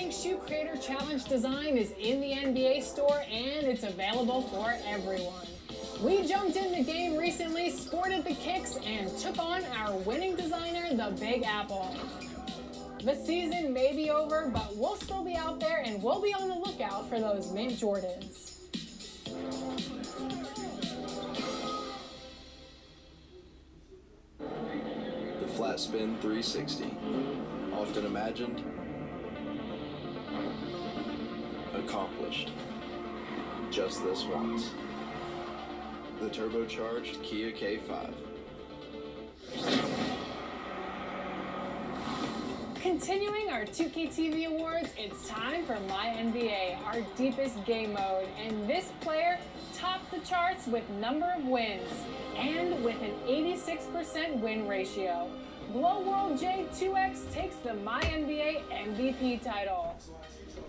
Shoe Creator Challenge design is in the NBA store and it's available for everyone. We jumped in the game recently, sported the kicks, and took on our winning designer, the Big Apple. The season may be over, but we'll still be out there and we'll be on the lookout for those mint Jordans. The Flat Spin 360. Often imagined, accomplished. Just this once. The turbocharged Kia K5. Continuing our 2K TV awards, it's time for My NBA, our deepest game mode. And this player topped the charts with number of wins and with an 86% win ratio. Glow World J2X takes the My NBA MVP title.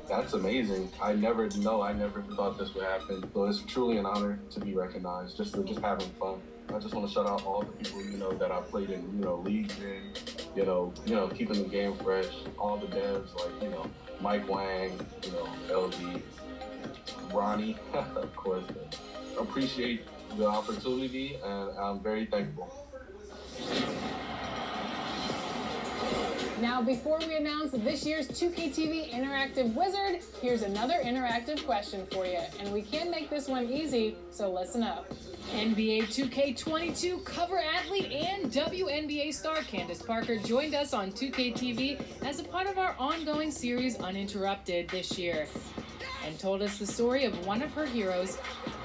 That's amazing. I never thought this would happen. So it's truly an honor to be recognized, just having fun. I just want to shout out all the people, that I played in, leagues in, keeping the game fresh, all the devs like, Mike Wang, LD, Ronnie, of course. Appreciate the opportunity and I'm very thankful. Now, before we announce this year's 2K TV Interactive Wizard, here's another interactive question for you. And we can't make this one easy, so listen up. NBA 2K22 cover athlete and WNBA star Candace Parker joined us on 2K TV as a part of our ongoing series Uninterrupted this year and told us the story of one of her heroes,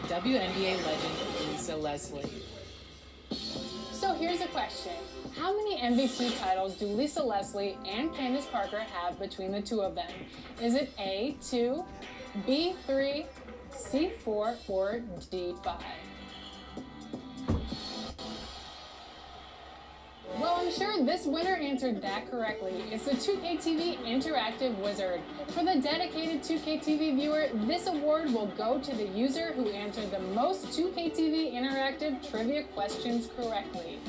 WNBA legend Lisa Leslie. So here's a question. How many MVP titles do Lisa Leslie and Candace Parker have between the two of them? Is it A, 2, B, 3, C, 4, or D, 5? Well, I'm sure this winner answered that correctly. It's the 2K TV Interactive Wizard. For the dedicated 2K TV viewer, this award will go to the user who answered the most 2K TV Interactive trivia questions correctly.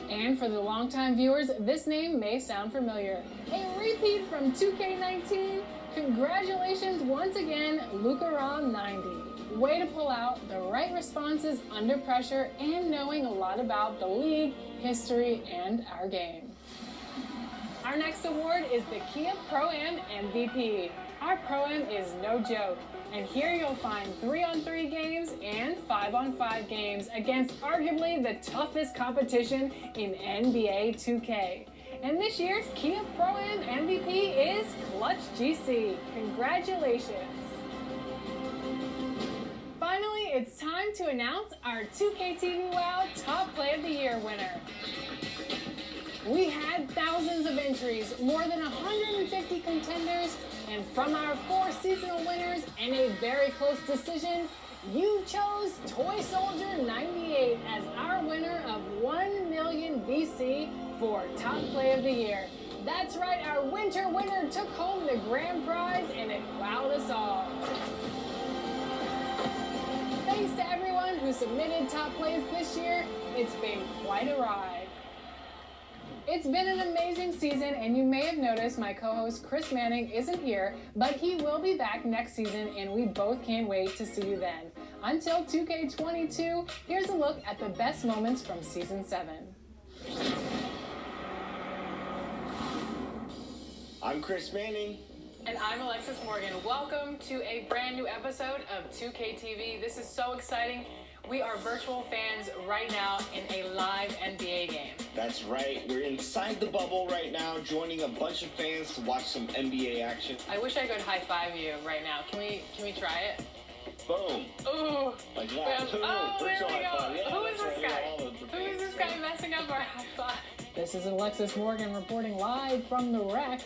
And for the longtime viewers, this name may sound familiar. A repeat from 2K19. Congratulations once again, Lucaron90. Way to pull out the right responses under pressure and knowing a lot about the league, history, and our game. Our next award is the Kia Pro-Am MVP. Our Pro-Am is no joke, and here you'll find 3-on-3 games and 5-on-5 games against arguably the toughest competition in NBA 2K. And this year's Kia Pro-Am MVP is Clutch GC. Congratulations! Finally, it's time to announce our 2K TV WOW Top Play of the Year winner. We had thousands of entries, more than 150 contenders, and from our 4 seasonal winners and a very close decision, you chose Toy Soldier 98 as our winner of 1 million VC for Top Play of the Year. That's right, our winter winner took home the grand prize and it wowed us all. Thanks to everyone who submitted top plays this year. It's been quite a ride. It's been an amazing season, and you may have noticed my co-host Chris Manning isn't here, but he will be back next season, and we both can't wait to see you then. Until 2K22, here's a look at the best moments from Season 7. I'm Chris Manning. And I'm Alexis Morgan. Welcome to a brand new episode of 2K TV. This is so exciting. We are virtual fans right now in a live NBA game. That's right. We're inside the bubble right now, joining a bunch of fans to watch some NBA action. I wish I could high-five you right now. Can we try it? Boom. Ooh. Like that. Oh, there we go. Yeah, Who is this right. guy? Who is this guy messing up our high-five? This is Alexis Morgan reporting live from the rack.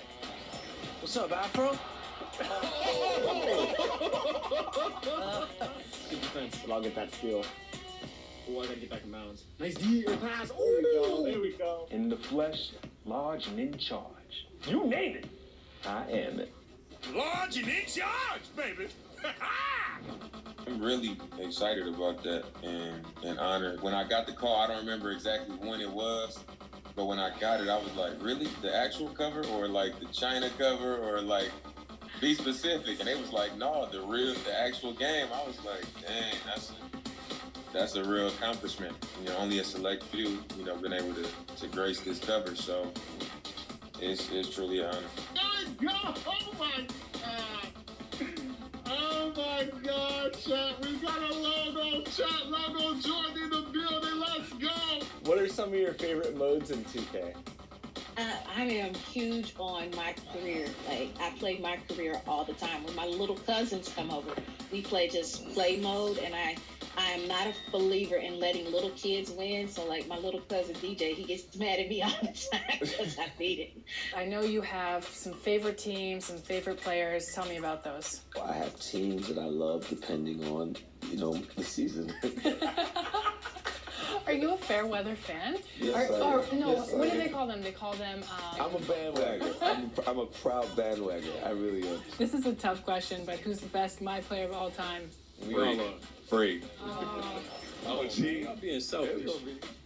What's up, Afro? Good defense, but I'll get that steal. Oh, I gotta get back in bounds. Nice D pass. Oh, there we go. In the flesh, large and in charge. You name it. I am it. Large and in charge, baby. I'm really excited about that and honored. When I got the call, I don't remember exactly when it was, but when I got it, I was like, really? The actual cover or like the China cover or like be specific. And they was like, no, the actual game. I was like, dang, that's a real accomplishment. You know, only a select few, you know, been able to grace this cover. So it's truly an honor. Oh my God, chat. We got a logo, chat. Logo joined in the building. Let's go. What are some of your favorite modes in 2K? I am huge on my career. Like, I play my career all the time. When my little cousins come over, we play just play mode, and I am not a believer in letting little kids win. So, like, my little cousin DJ, he gets mad at me all the time because I beat him. I know you have some favorite teams, some favorite players. Tell me about those. Well, I have teams that I love depending on, the season. Are you a fair weather fan? Yes, or no, yes, what do they call them? They call them... I'm a bandwagon. I'm a proud bandwagon. I really am. This is a tough question, but who's the best My Player of all time? Free. Oh, gee. I'm being selfish.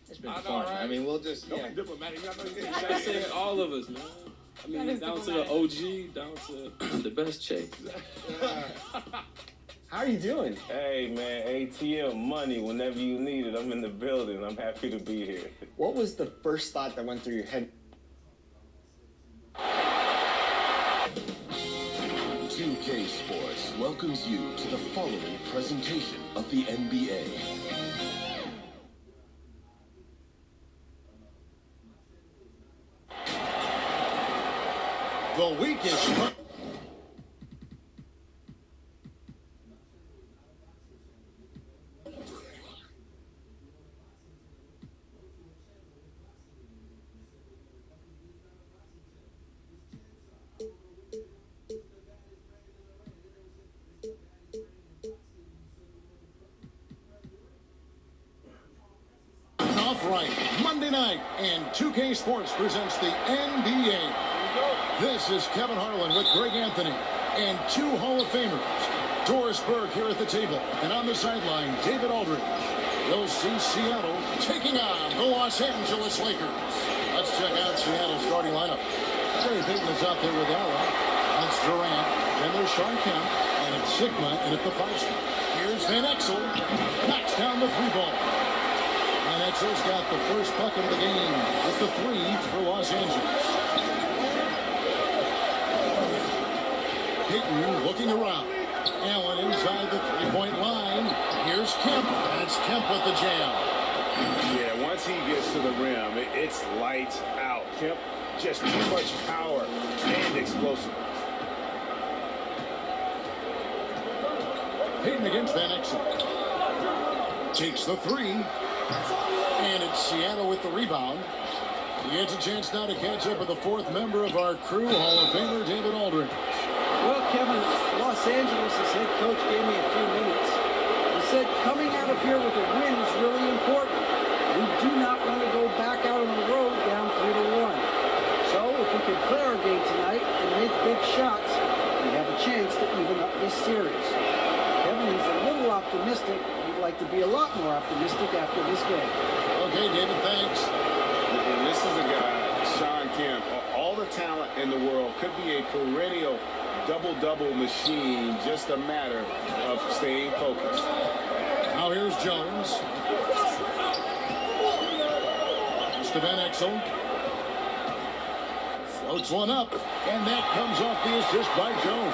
It's been fun. Right? I mean, we'll just... Don't be diplomatic. I say all of us, man. I mean, down to the OG, down to the best Chase. How are you doing? Hey, man, ATM money whenever you need it. I'm in the building. I'm happy to be here. What was the first thought that went through your head? 2K Sports welcomes you to the following presentation of the NBA. The week is... Right, Monday night, and 2K Sports presents the NBA. This is Kevin Harlan with Greg Anthony and two Hall of Famers. Doris Burke here at the table, and on the sideline, David Aldridge. You'll see Seattle taking on the Los Angeles Lakers. Let's check out Seattle's starting lineup. Terry Payton is out there with Allen. That's Durant. Then there's Sean Kemp, and it's Sigma, and at the 5 spot. Here's Van Exel. Knocks down the 3-ball. Van Exel's got the first bucket of the game with the 3 for Los Angeles. Payton looking around. Allen inside the 3-point line. Here's Kemp. That's Kemp with the jam. Yeah, once he gets to the rim, it's lights out. Kemp, just too much power and explosiveness. Payton against Van Exel. Takes the 3. And it's Seattle with the rebound. He gets a chance now to catch up with the 4th member of our crew, Hall of Famer David Aldridge. Well, Kevin, Los Angeles' head coach gave me a few minutes. He said coming out of here with a win is really important. We do not want to go back out on the road down 3-1. So if we can play our game tonight and make big shots, we have a chance to even up this series. Kevin is a little optimistic. We'd like to be a lot more optimistic after this game. Okay, David, thanks. And this is a guy, Sean Kemp, all the talent in the world, could be a perennial double-double machine, just a matter of staying focused. Now here's Jones. Just to Van Exel. Floats one up, and that comes off the assist by Jones.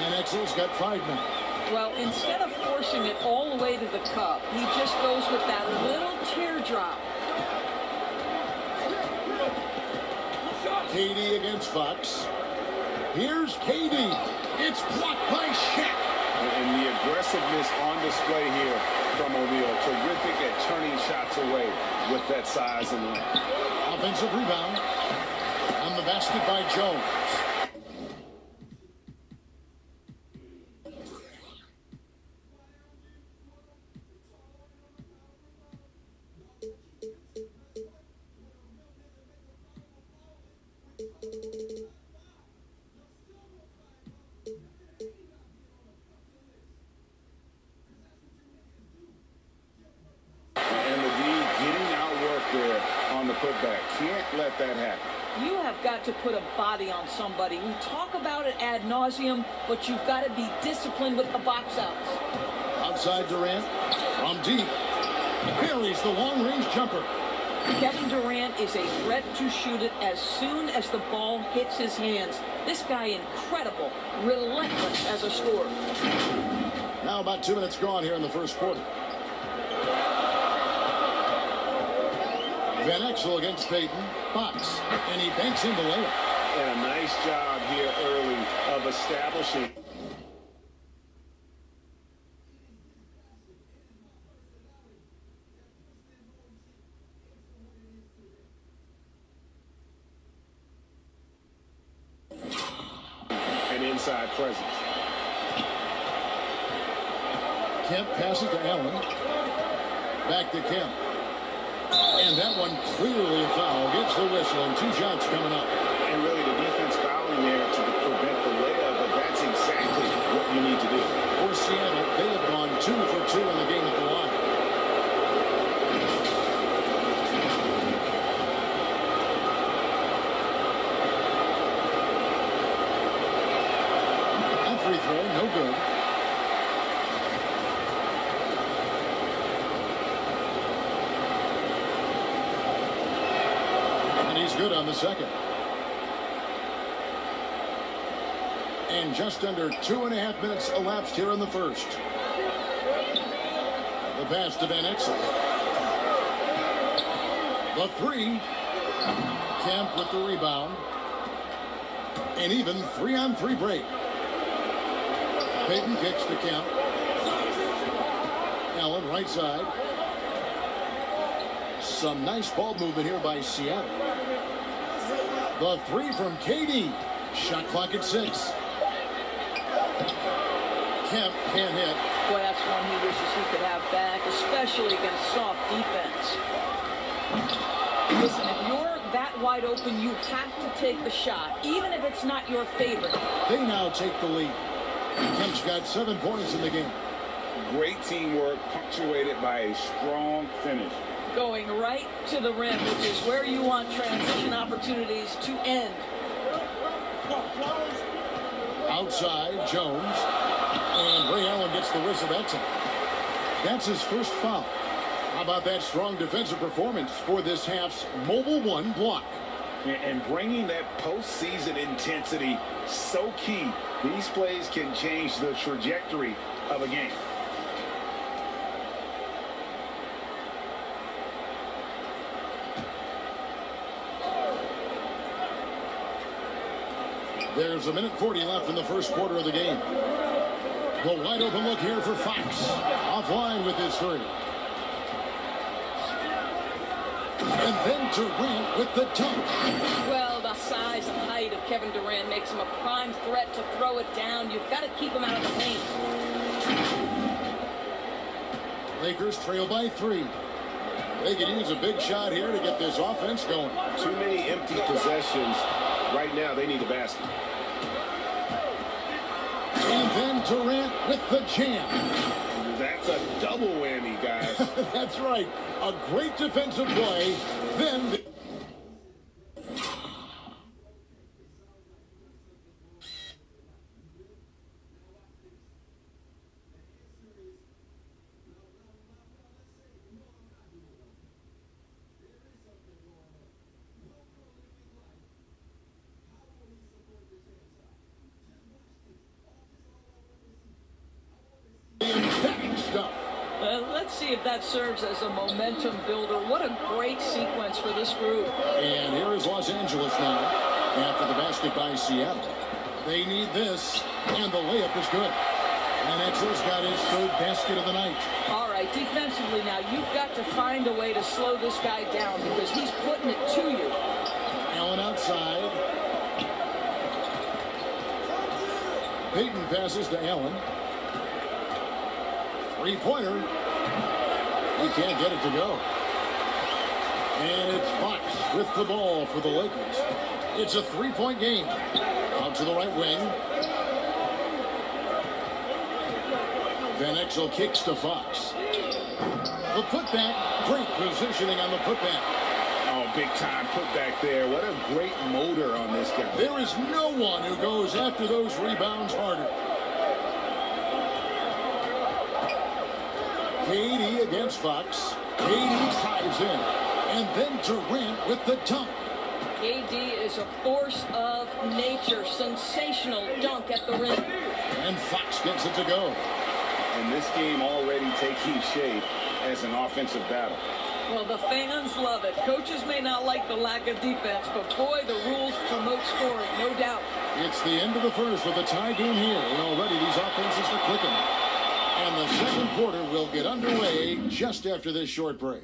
Van Exel's got 5 minutes. Well, instead of forcing it all the way to the cup, he just goes with that little teardrop. KD against Fox. Here's KD. It's blocked by Shaq. And the aggressiveness on display here from O'Neal. Terrific at turning shots away with that size and length. Offensive rebound. On the basket by Jones. And the D getting outworked there on the putback. Can't let that happen. You have you've got to put a body on somebody. We talk about it ad nauseum, but you've got to be disciplined with the box outs. Outside Durant, from deep, buries the long-range jumper. Kevin Durant is a threat to shoot it as soon as the ball hits his hands. This guy incredible, relentless as a scorer. Now about 2 minutes gone here in the first quarter. Van Exel against Peyton. Fox, and he banks in the layup. And a nice job here early of establishing. An inside presence. Kemp passes to Allen. Back to Kemp. And that one clearly a foul. Gets the whistle and 2 shots coming up. And really the defense fouling there to prevent the layup, but that's exactly what you need to do. For Seattle, they have gone 2 for 2 in the game at the line. That free throw, no good. Good on the second. And just under 2.5 minutes elapsed here in the first. The pass to Van Exel. The 3. Kemp with the rebound. An even 3-on-3 break. Peyton kicks to Kemp. Allen right side. Some nice ball movement here by Seattle. The 3 from KD. Shot clock at 6. Kemp can't hit. Boy, that's one he wishes he could have back, especially against soft defense. Listen, if you're that wide open, you have to take the shot, even if it's not your favorite. They now take the lead. Kemp's got 7 points in the game. Great teamwork, punctuated by a strong finish. Going right to the rim, which is where you want transition opportunities to end. Outside, Jones. And Ray Allen gets the whistle that time. That's his first foul. How about that strong defensive performance for this half's Mobile One block? And bringing that postseason intensity, so key. These plays can change the trajectory of a game. There's 1:40 left in the first quarter of the game. The wide open look here for Fox. Offline with his 3. And then Durant with the dunk. Well, the size and height of Kevin Durant makes him a prime threat to throw it down. You've got to keep him out of the paint. Lakers trail by 3. They can use a big shot here to get this offense going. Too many empty possessions. Right now, they need a basket. And then Durant with the jam. That's a double whammy, guys. That's right. A great defensive play. Then... Let's see if that serves as a momentum builder. What a great sequence for this group. And here is Los Angeles now after the basket by Seattle. They need this, and the layup is good. And Exel's got his 3rd basket of the night. All right, defensively now, you've got to find a way to slow this guy down because he's putting it to you. Allen outside. Peyton passes to Allen. 3-pointer. He can't get it to go. And it's Fox with the ball for the Lakers. It's a 3-point game. Out to the right wing. Van Exel kicks to Fox. The putback. Great positioning on the putback. Oh, a big-time putback there. What a great motor on this guy. There is no one who goes after those rebounds harder. KD against Fox. KD drives in. And then Durant with the dunk. KD is a force of nature. Sensational dunk at the rim. And Fox gets it to go. And this game already taking shape as an offensive battle. Well, the fans love it. Coaches may not like the lack of defense, but boy, the rules promote scoring, no doubt. It's the end of the first with a tie game here. And already these offenses are clicking. And the second quarter will get underway just after this short break.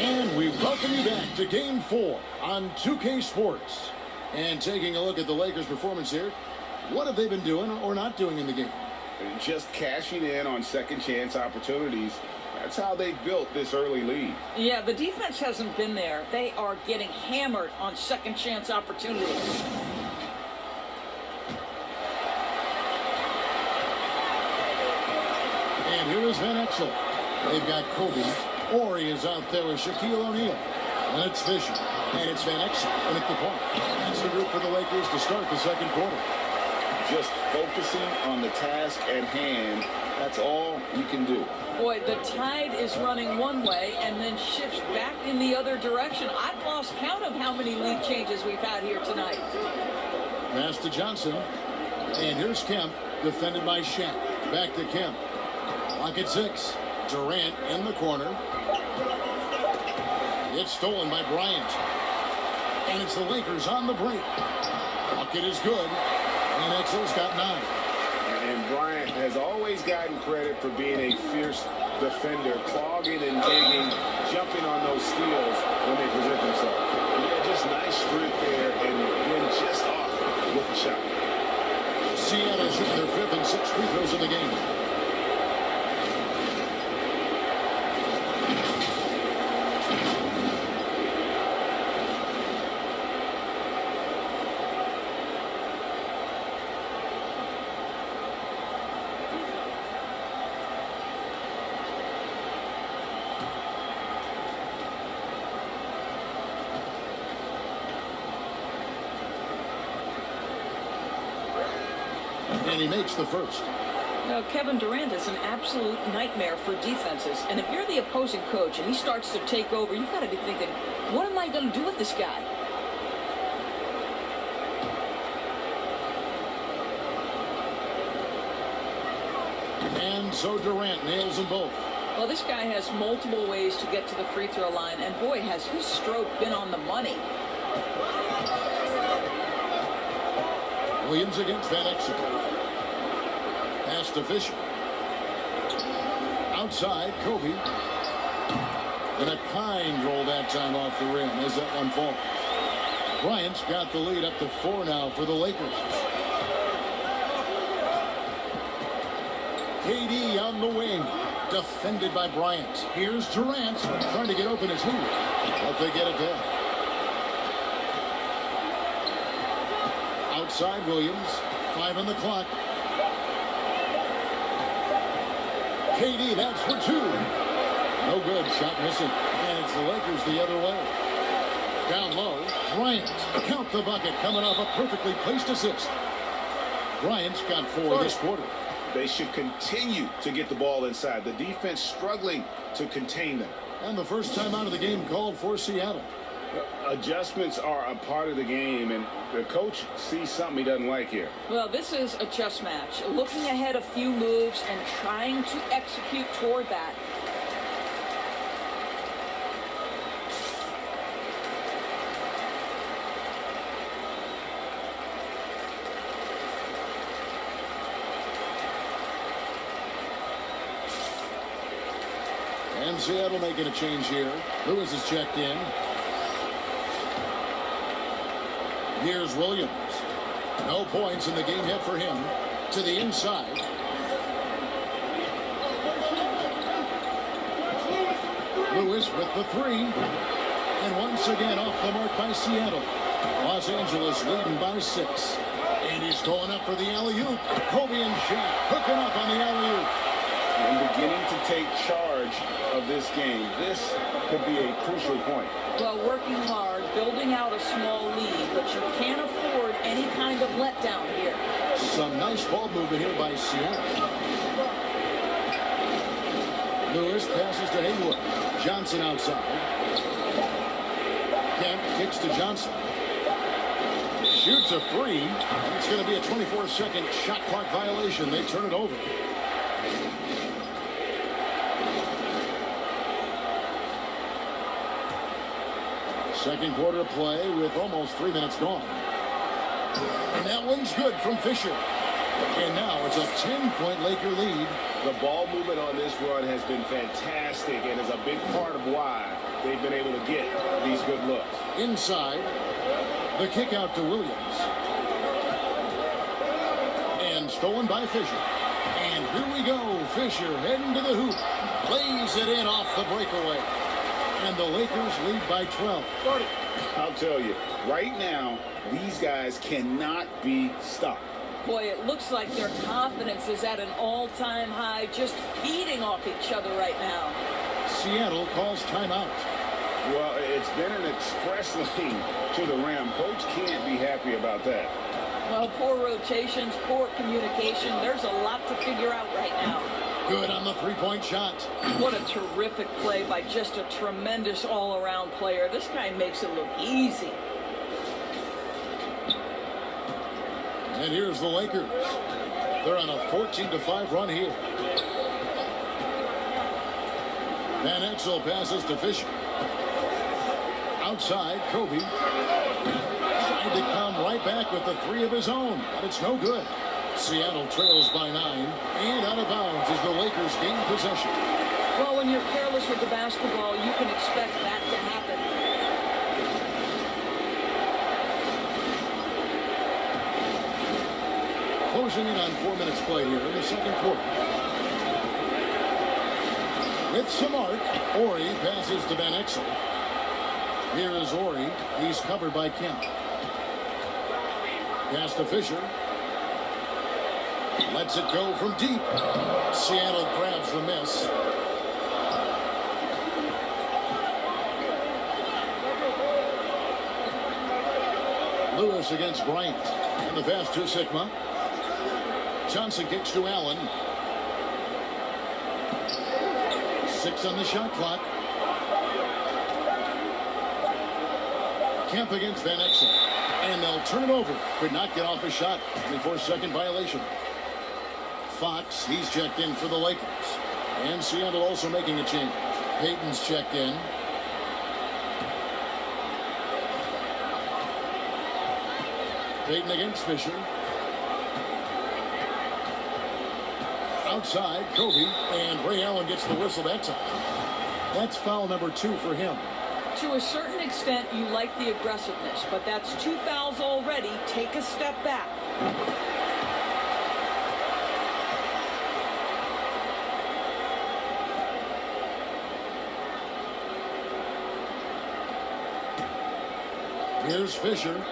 And we welcome you back to Game 4 on 2K Sports. And taking a look at the Lakers' performance here, what have they been doing or not doing in the game? Just cashing in on second chance opportunities. That's how they built this early lead. Yeah, the defense hasn't been there. They are getting hammered on second chance opportunities. And here is Van Exel. They've got Kobe. Ori is out there with Shaquille O'Neal. And it's Fisher. And it's Van Exel in at the point. That's the group for the Lakers to start the second quarter. Just focusing on the task at hand. That's all you can do. Boy, the tide is running one way and then shifts back in the other direction. I've lost count of how many lead changes we've had here tonight. Pass to Johnson. And here's Kemp, defended by Shaq. Back to Kemp. Lock at 6. Durant in the corner. It's stolen by Bryant. And it's the Lakers on the break. Bucket is good. And Exel's got 9. And Bryant has always gotten credit for being a fierce defender, clogging and digging, jumping on those steals when they present themselves. Yeah, just nice strength there and then just off with the shot. Seattle shooting their 5th and 6th free throws of the game. And he makes the first. Now, Kevin Durant is an absolute nightmare for defenses. And if you're the opposing coach and he starts to take over, you've got to be thinking, what am I going to do with this guy? And so Durant nails them both. Well, this guy has multiple ways to get to the free throw line. And boy, has his stroke been on the money. Williams against Van Exel. Pass to Fisher. Outside, Kobe. And a kind roll that time off the rim as that one falls. Bryant's got the lead up to 4 now for the Lakers. KD on the wing. Defended by Bryant. Here's Durant trying to get open his hoop. But they get it there. Outside Williams. 5 on the clock. KD, that's for 2. No good. Shot missing. And it's the Lakers the other way. Down low. Bryant. Count the bucket. Coming off a perfectly placed assist. Bryant's got 4 this quarter. They should continue to get the ball inside. The defense struggling to contain them. And the first time out of the game called for Seattle. Adjustments are a part of the game, and the coach sees something he doesn't like here. Well, this is a chess match. Looking ahead a few moves and trying to execute toward that. And Seattle making a change here. Lewis is checked in. Here's Williams. No points in the game yet for him. To the inside. Lewis with the three. And once again off the mark by Seattle. Los Angeles leading by 6. And he's going up for the alley-oop. Kobe and Shaq hooking up on the alley-oop. And beginning to take charge of this game. This could be a crucial point. Well, working hard, building out a small lead, but you can't afford any kind of letdown here. Some nice ball movement here by Seattle. Lewis passes to Haywood. Johnson outside. Kemp kicks to Johnson. Shoots a free. And it's going to be a 24-second shot clock violation. They turn it over. Second quarter play with almost 3 minutes gone. And that one's good from Fisher. And now it's a 10-point Laker lead. The ball movement on this run has been fantastic and is a big part of why they've been able to get these good looks. Inside, the kick out to Williams. And stolen by Fisher. And here we go. Fisher heading to the hoop. Plays it in off the breakaway. And the Lakers lead by 12. I'll tell you, right now, these guys cannot be stopped. Boy, it looks like their confidence is at an all-time high, just feeding off each other right now. Seattle calls timeout. Well, it's been an express lane to the rim. Coach can't be happy about that. Well, poor rotations, poor communication. There's a lot to figure out right now. Good on the three-point shot. What a terrific play by just a tremendous all-around player. This guy makes it look easy. And here's the Lakers. They're on a 14-5 run here. Van Exel passes to Fisher. Outside, Kobe. Trying to come right back with the three of his own, but it's no good. Seattle trails by 9, and out of bounds as the Lakers gain possession. Well, when you're careless with the basketball, you can expect that to happen. Closing in on 4 minutes play here in the second quarter. With some arc, Ori passes to Van Exel. Here is Ori. He's covered by Kemp. Pass to Fisher. Lets it go from deep. Seattle grabs the miss. Lewis against Bryant. And the pass to Sigma. Johnson kicks to Allen. 6 on the shot clock. Kemp against Van Exel. And they'll turn it over. Could not get off a shot. 24-second violation. Fox, he's checked in for the Lakers. And Seattle also making a change. Payton's checked in. Payton against Fisher. Outside, Kobe. And Ray Allen gets the whistle that time. That's foul number 2 for him. To a certain extent, you like the aggressiveness, but that's 2 fouls already. Take a step back. Here's Fisher.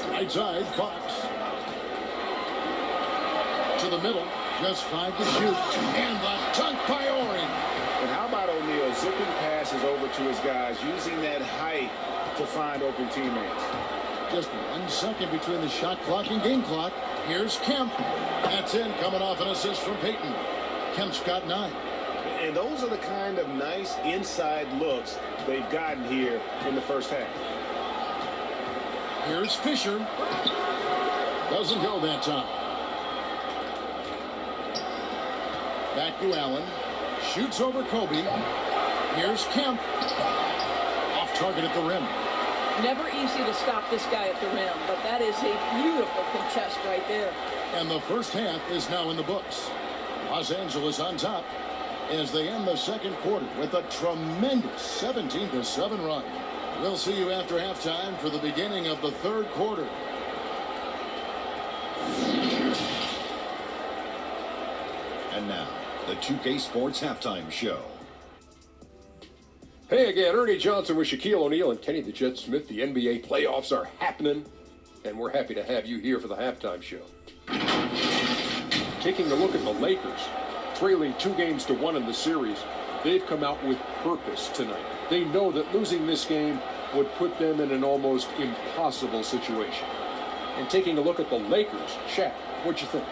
Right side, Fox. To the middle. Just 5 to shoot. And the dunk by Ori. And how about O'Neal zipping passes over to his guys, using that height to find open teammates. Just 1 second between the shot clock and game clock. Here's Kemp. That's in, coming off an assist from Payton. Kemp's got 9. And those are the kind of nice inside looks they've gotten here in the first half. Here's Fisher. Doesn't go that time. Back to Allen. Shoots over Kobe. Here's Kemp. Off target at the rim. Never easy to stop this guy at the rim, but that is a beautiful contest right there. And the first half is now in the books. Los Angeles on top as they end the second quarter with a tremendous 17-7 run. We'll see you after halftime for the beginning of the third quarter. And now, the 2K Sports Halftime Show. Hey again, Ernie Johnson with Shaquille O'Neal and Kenny the Jet Smith. The NBA playoffs are happening, and we're happy to have you here for the halftime show. Taking a look at the Lakers, trailing 2-1 in the series, they've come out with purpose tonight. They know that losing this game would put them in an almost impossible situation. And taking a look at the Lakers, Shaq, what'd you think?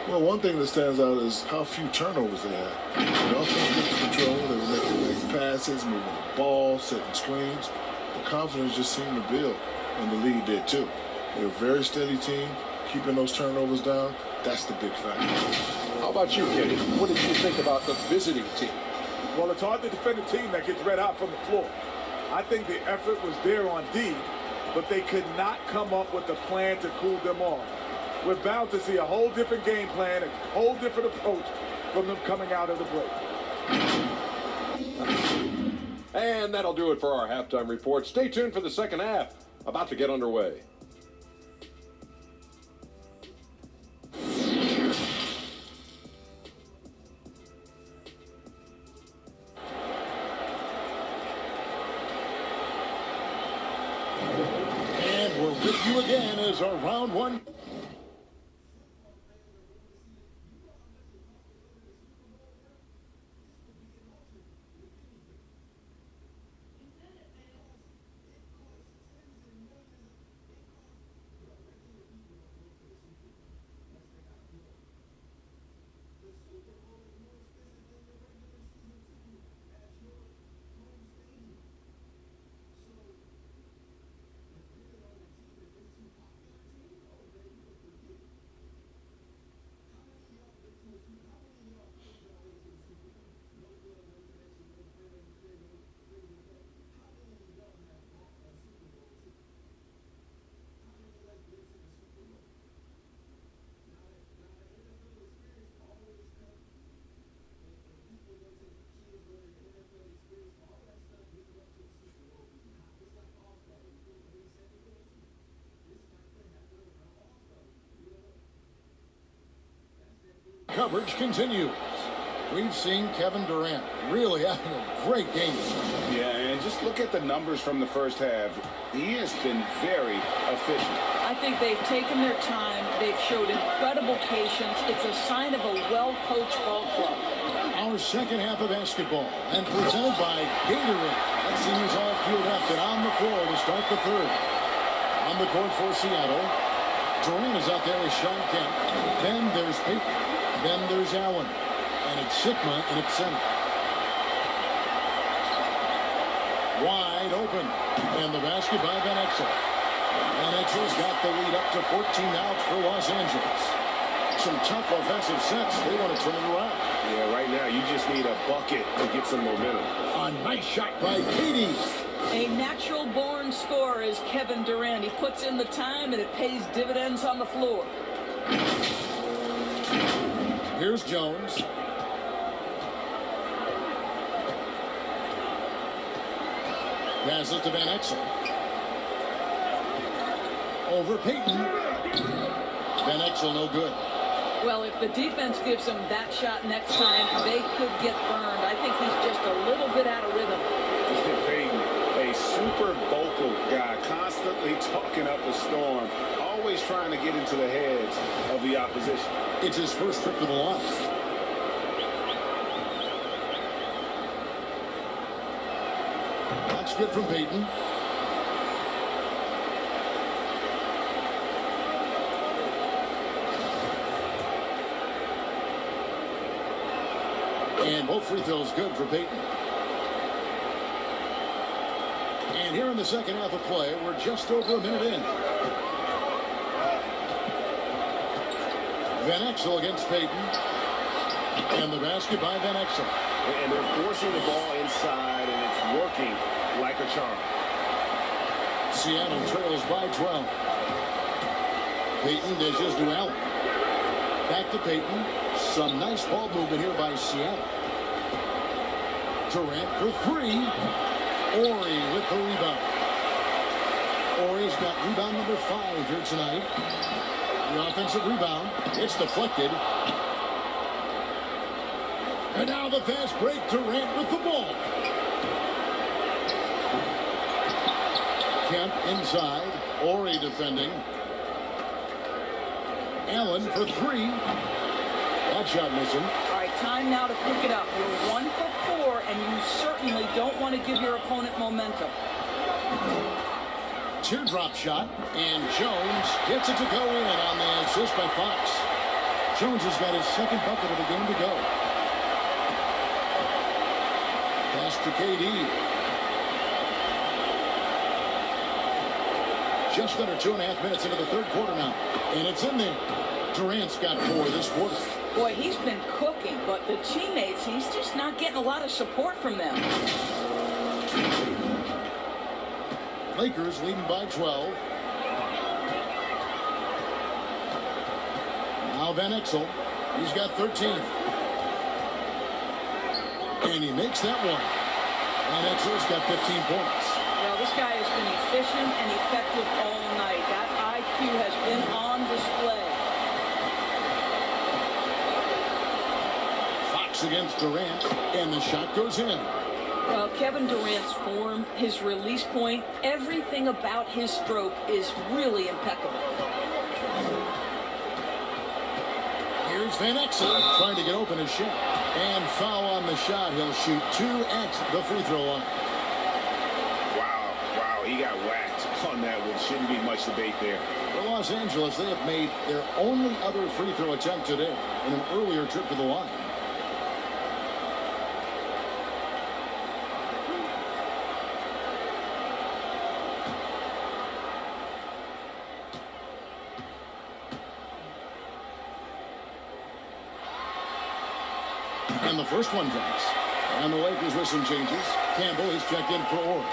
Well, one thing that stands out is how few turnovers they had. The offense took control. They were making nice passes, moving the ball, setting screens. The confidence just seemed to build, and the lead did too. They're a very steady team, keeping those turnovers down. That's the big factor. How about you, Kenny? What did you think about the visiting team? Well, it's hard to defend a team that gets read out from the floor. I think the effort was there on D, but they could not come up with a plan to cool them off. We're bound to see a whole different game plan, a whole different approach from them coming out of the break. And that'll do it for our halftime report. Stay tuned for the second half, about to get underway. And we're with you again as our round one. Coverage continues. We've seen Kevin Durant really having a great game. Yeah, and just look at the numbers from the first half. He has been very efficient. I think they've taken their time. They've showed incredible patience. It's a sign of a well-coached ball club. Our second half of basketball, and presented by Gatorade. That seems all fueled up and on the floor to start the third. On the court for Seattle, Durant is out there with Sean Kemp. Then there's Peyton. Then there's Allen. And it's Sigma in its center. Wide open. And the basket by Van Exel. Van Exel's got the lead up to 14 now for Los Angeles. Some tough offensive sets. They want to turn it around. Yeah, right now you just need a bucket to get some momentum. A nice shot by Katie. A natural-born scorer is Kevin Durant. He puts in the time, and it pays dividends on the floor. Here's Jones. Passes to Van Exel. Over Peyton. Van Exel no good. Well, if the defense gives him that shot next time, they could get burned. I think he's just a little bit out of rhythm. Peyton, a super vocal guy, constantly talking up a storm, always trying to get into the heads of the opposition. It's his first trip to the line. That's good from Peyton. And both free throws good for Peyton. And here in the second half of play, we're just over a minute in. Van Exel against Peyton. And the basket by Van Exel. And they're forcing the ball inside, and it's working like a charm. Seattle trails by 12. Peyton dishes to Allen. Back to Peyton. Some nice ball movement here by Seattle. Durant for three. Ori with the rebound. Ory's got rebound number 5 here tonight. The offensive rebound. It's deflected. And now the fast break. Durant with the ball. Kemp inside. Ory defending. Allen for 3. That shot missing. All right, time now to pick it up. You're 1 for 4, and you certainly don't want to give your opponent momentum. Teardrop shot, and Jones gets it to go in on the assist by Fox. Jones has got his second bucket of the game to go. Pass to KD. Just under 2.5 minutes into the third quarter now, and it's in there. Durant's got 4 this quarter. Boy, he's been cooking, but the teammates, he's just not getting a lot of support from them. Lakers leading by 12. Now Van Exel. He's got 13. And he makes that one. Van Exel's got 15 points. Well, this guy has been efficient and effective all night. That IQ has been on display. Fox against Durant, and the shot goes in. Well, Kevin Durant's form, his release point, everything about his stroke is really impeccable. Here's Van Exel trying to get open his shot. And foul on the shot. He'll shoot 2 at the free throw line. Wow, he got whacked on that one. Shouldn't be much debate there. For Los Angeles, they have made their only other free throw attempt today in an earlier trip to the line. And the first one drops. And the Lakers with some changes. Campbell is checked in for Ory.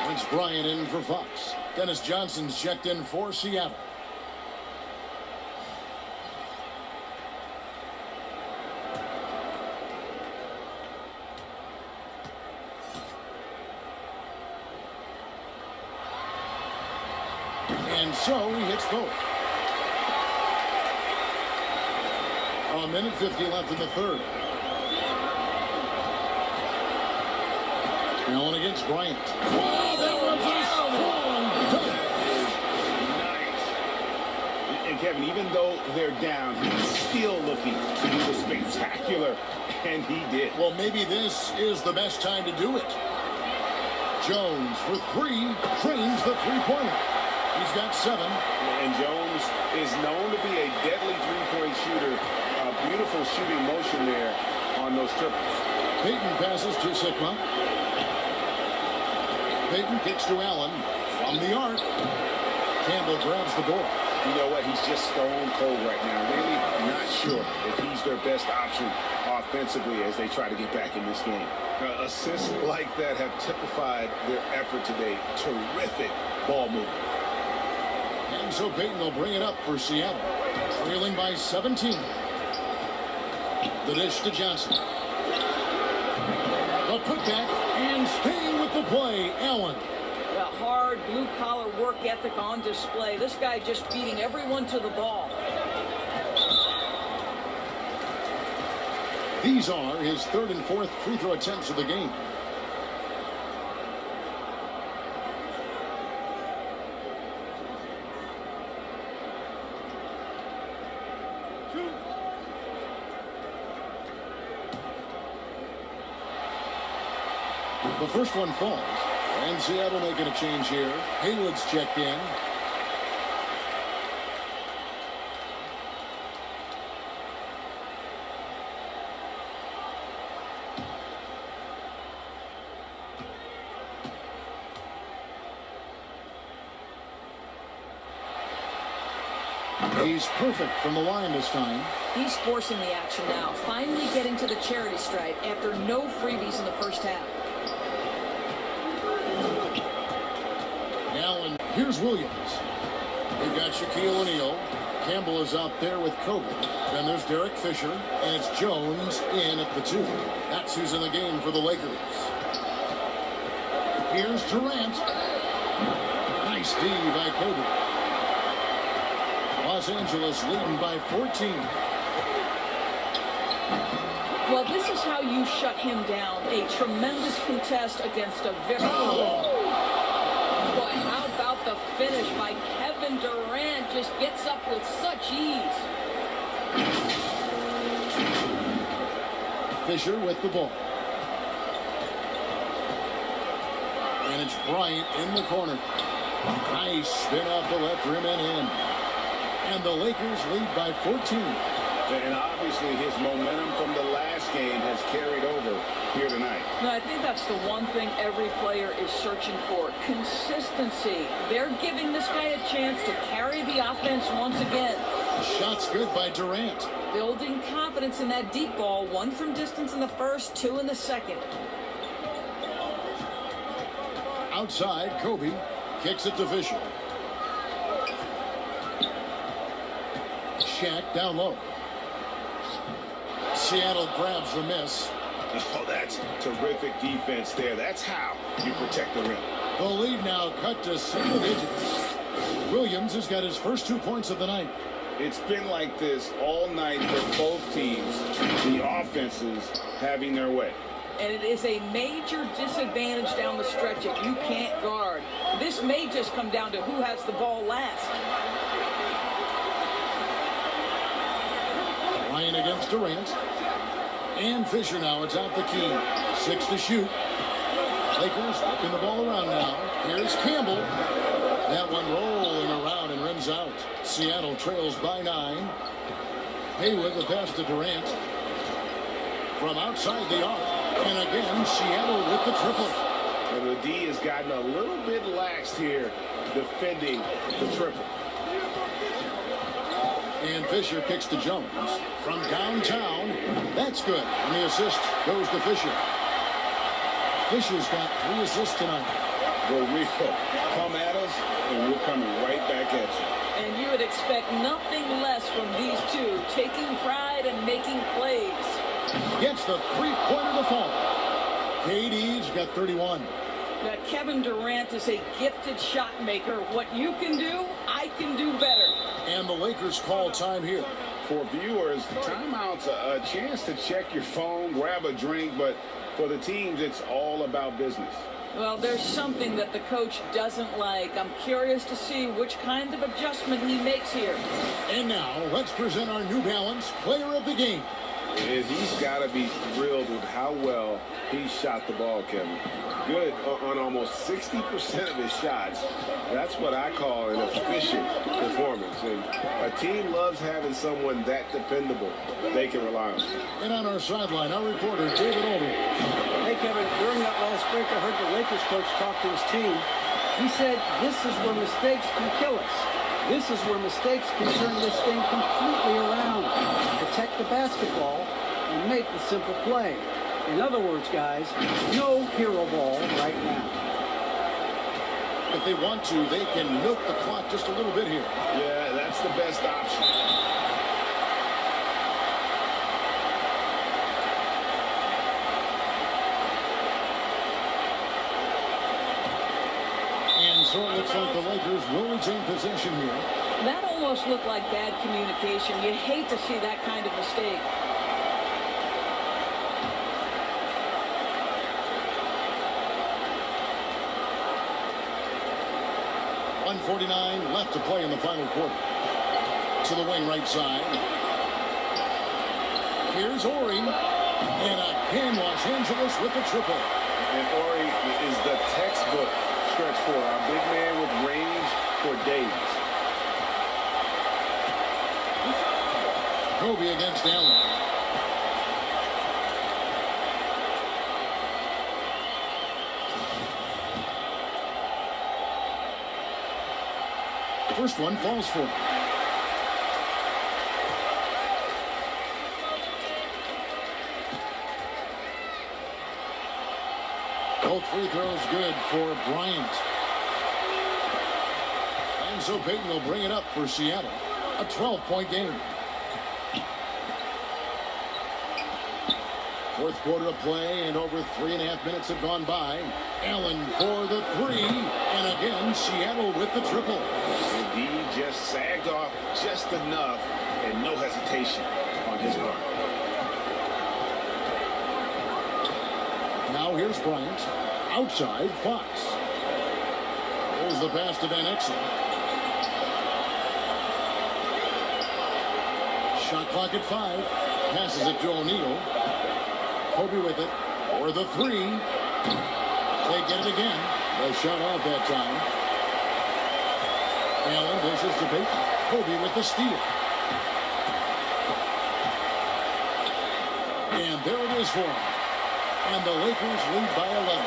It's Bryant in for Fox. Dennis Johnson's checked in for Seattle. And so he hits both. A minute 50 left in the third. Allen against Bryant. Wow, that was a strong dunk. Nice. And Kevin, even though they're down, he's still looking to do the spectacular, and he did. Well, maybe this is the best time to do it. Jones for 3, trains the three-pointer. He's got 7. And Jones is known to be a deadly three-point shooter. A beautiful shooting motion there on those triples. Payton passes to Sigma. Payton kicks to Allen from the arc. Campbell grabs the ball. You know what? He's just stone cold right now. Really not sure if he's their best option offensively as they try to get back in this game. Assists like that have typified their effort today. Terrific ball movement. And so Payton will bring it up for Seattle. Trailing by 17. The dish to Johnson. The putback and staying with the play, Allen. The hard blue-collar work ethic on display. This guy just beating everyone to the ball. These are his 3rd and 4th free throw attempts of the game. The first one falls, and Seattle making a change here. Haywood's checked in. He's perfect from the line this time. He's forcing the action now, finally getting to the charity stripe after no freebies in the first half. Allen, here's Williams. We've got Shaquille O'Neal. Campbell is out there with Kobe. Then there's Derek Fisher, and it's Jones in at the 2. That's who's in the game for the Lakers. Here's Durant. Nice D by Kobe. Los Angeles leading by 14. Well, this is how you shut him down. A tremendous contest against a very... Boy, how about the finish by Kevin Durant? Just gets up with such ease. Fisher with the ball. And it's Bryant in the corner. Nice spin off the left rim and in. And the Lakers lead by 14. And obviously his momentum from the last game has carried over here tonight. No, I think that's the one thing every player is searching for. Consistency. They're giving this guy a chance to carry the offense once again. Shot's good by Durant. Building confidence in that deep ball. 1 from distance in the first, 2 in the second. Outside, Kobe kicks it to Fisher. Shaq down low. Seattle grabs the miss. Oh, that's terrific defense there. That's how you protect the rim. The lead now cut to single digits. Williams has got his first 2 points of the night. It's been like this all night for both teams. The offenses having their way. And it is a major disadvantage down the stretch if you can't guard. This may just come down to who has the ball last. Ryan against Durant. And Fisher now. It's out the key. 6 to shoot. Lakers whipping the ball around now. Here's Campbell. That one rolling around and rims out. Seattle trails by 9. Haywood the pass to Durant. From outside the arc. And again, Seattle with the triple. And the D has gotten a little bit laxed here defending the triple. And Fisher kicks to Jones. From downtown, that's good. And the assist goes to Fisher. Fisher's got 3 assists tonight. Well, we come at us, and we're coming right back at you. And you would expect nothing less from these two, taking pride and making plays. Gets the three-pointer to fall. KD's got 31. That Kevin Durant is a gifted shot maker. What you can do, I can do better. And the Lakers call time here. For viewers, timeout's a chance to check your phone, grab a drink, but for the teams, it's all about business. Well, there's something that the coach doesn't like. I'm curious to see which kind of adjustment he makes here. And now, let's present our New Balance Player of the Game. And he's got to be thrilled with how well he shot the ball, Kevin. Good on almost 60% of his shots. That's what I call an efficient performance. And a team loves having someone that dependable they can rely on. And on our sideline, our reporter, David Aldridge. Hey, Kevin, during that last break, I heard the Lakers coach talk to his team. He said, this is where mistakes can kill us. This is where mistakes can turn this thing completely around. Protect the basketball and make the simple play. In other words, guys, no hero ball right now. If they want to, they can milk the clock just a little bit here. Yeah, that's the best option. And so it looks like the Lakers will retain possession here. That almost looked like bad communication. You hate to see that kind of mistake. .149 left to play in the final quarter. To the wing right side. Here's Ori. And again, Los Angeles with the triple. And Ori is the textbook stretch four. Our big man with range for days. Kobe against Allen. First one falls for him. Both free throws good for Bryant. And so Payton will bring it up for Seattle. A 12-point game. Fourth quarter of play, and over 3.5 minutes have gone by. Allen for the three, and again, Seattle with the triple. Indeed, just sagged off just enough, and no hesitation on his part. Now here's Bryant. Outside, Fox. There's the pass to Van Exel. Shot clock at 5. Passes it to O'Neal. Kobe with it. For the three. They get it again. The shot off that time. Allen dishes to Peyton. Kobe with the steal. And there it is for him. And the Lakers lead by 11.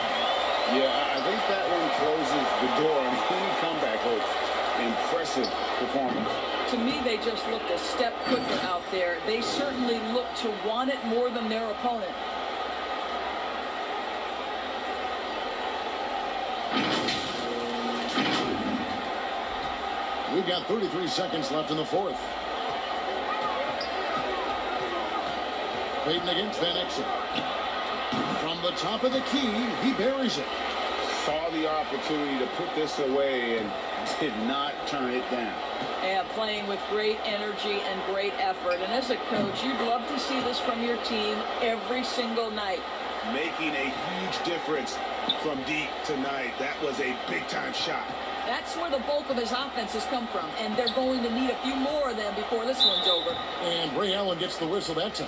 Yeah, I think that one closes the door on any comeback hopes. Impressive performance. To me, they just looked a step quicker out there. They certainly look to want it more than their opponent. We've got 33 seconds left in the fourth. Peyton against Van Exel. From the top of the key, he buries it. Saw the opportunity to put this away and did not turn it down. Yeah, playing with great energy and great effort. And as a coach, you'd love to see this from your team every single night. Making a huge difference from deep tonight. That was a big-time shot. That's where the bulk of his offense has come from, and they're going to need a few more of them before this one's over. And Ray Allen gets the whistle that time.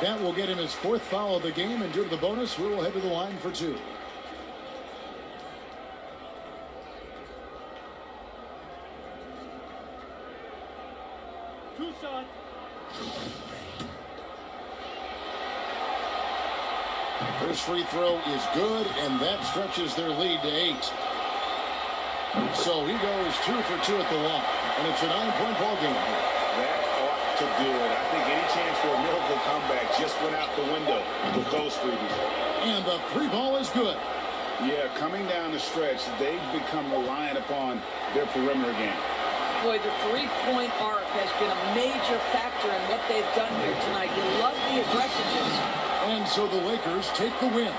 That will get him his fourth foul of the game, and due to the bonus, we will head to the line for 2. Tucson. First free throw is good, and that stretches their lead to 8. So he goes 2 for 2 at the line, and it's a 9-point ball game. That ought to do it. I think any chance for a miracle comeback just went out the window with those freebies. And the 3 ball is good. Yeah, coming down the stretch, they've become reliant upon their perimeter game. Boy, the three-point arc has been a major factor in what they've done here tonight. You love the aggressiveness. And so the Lakers take the win.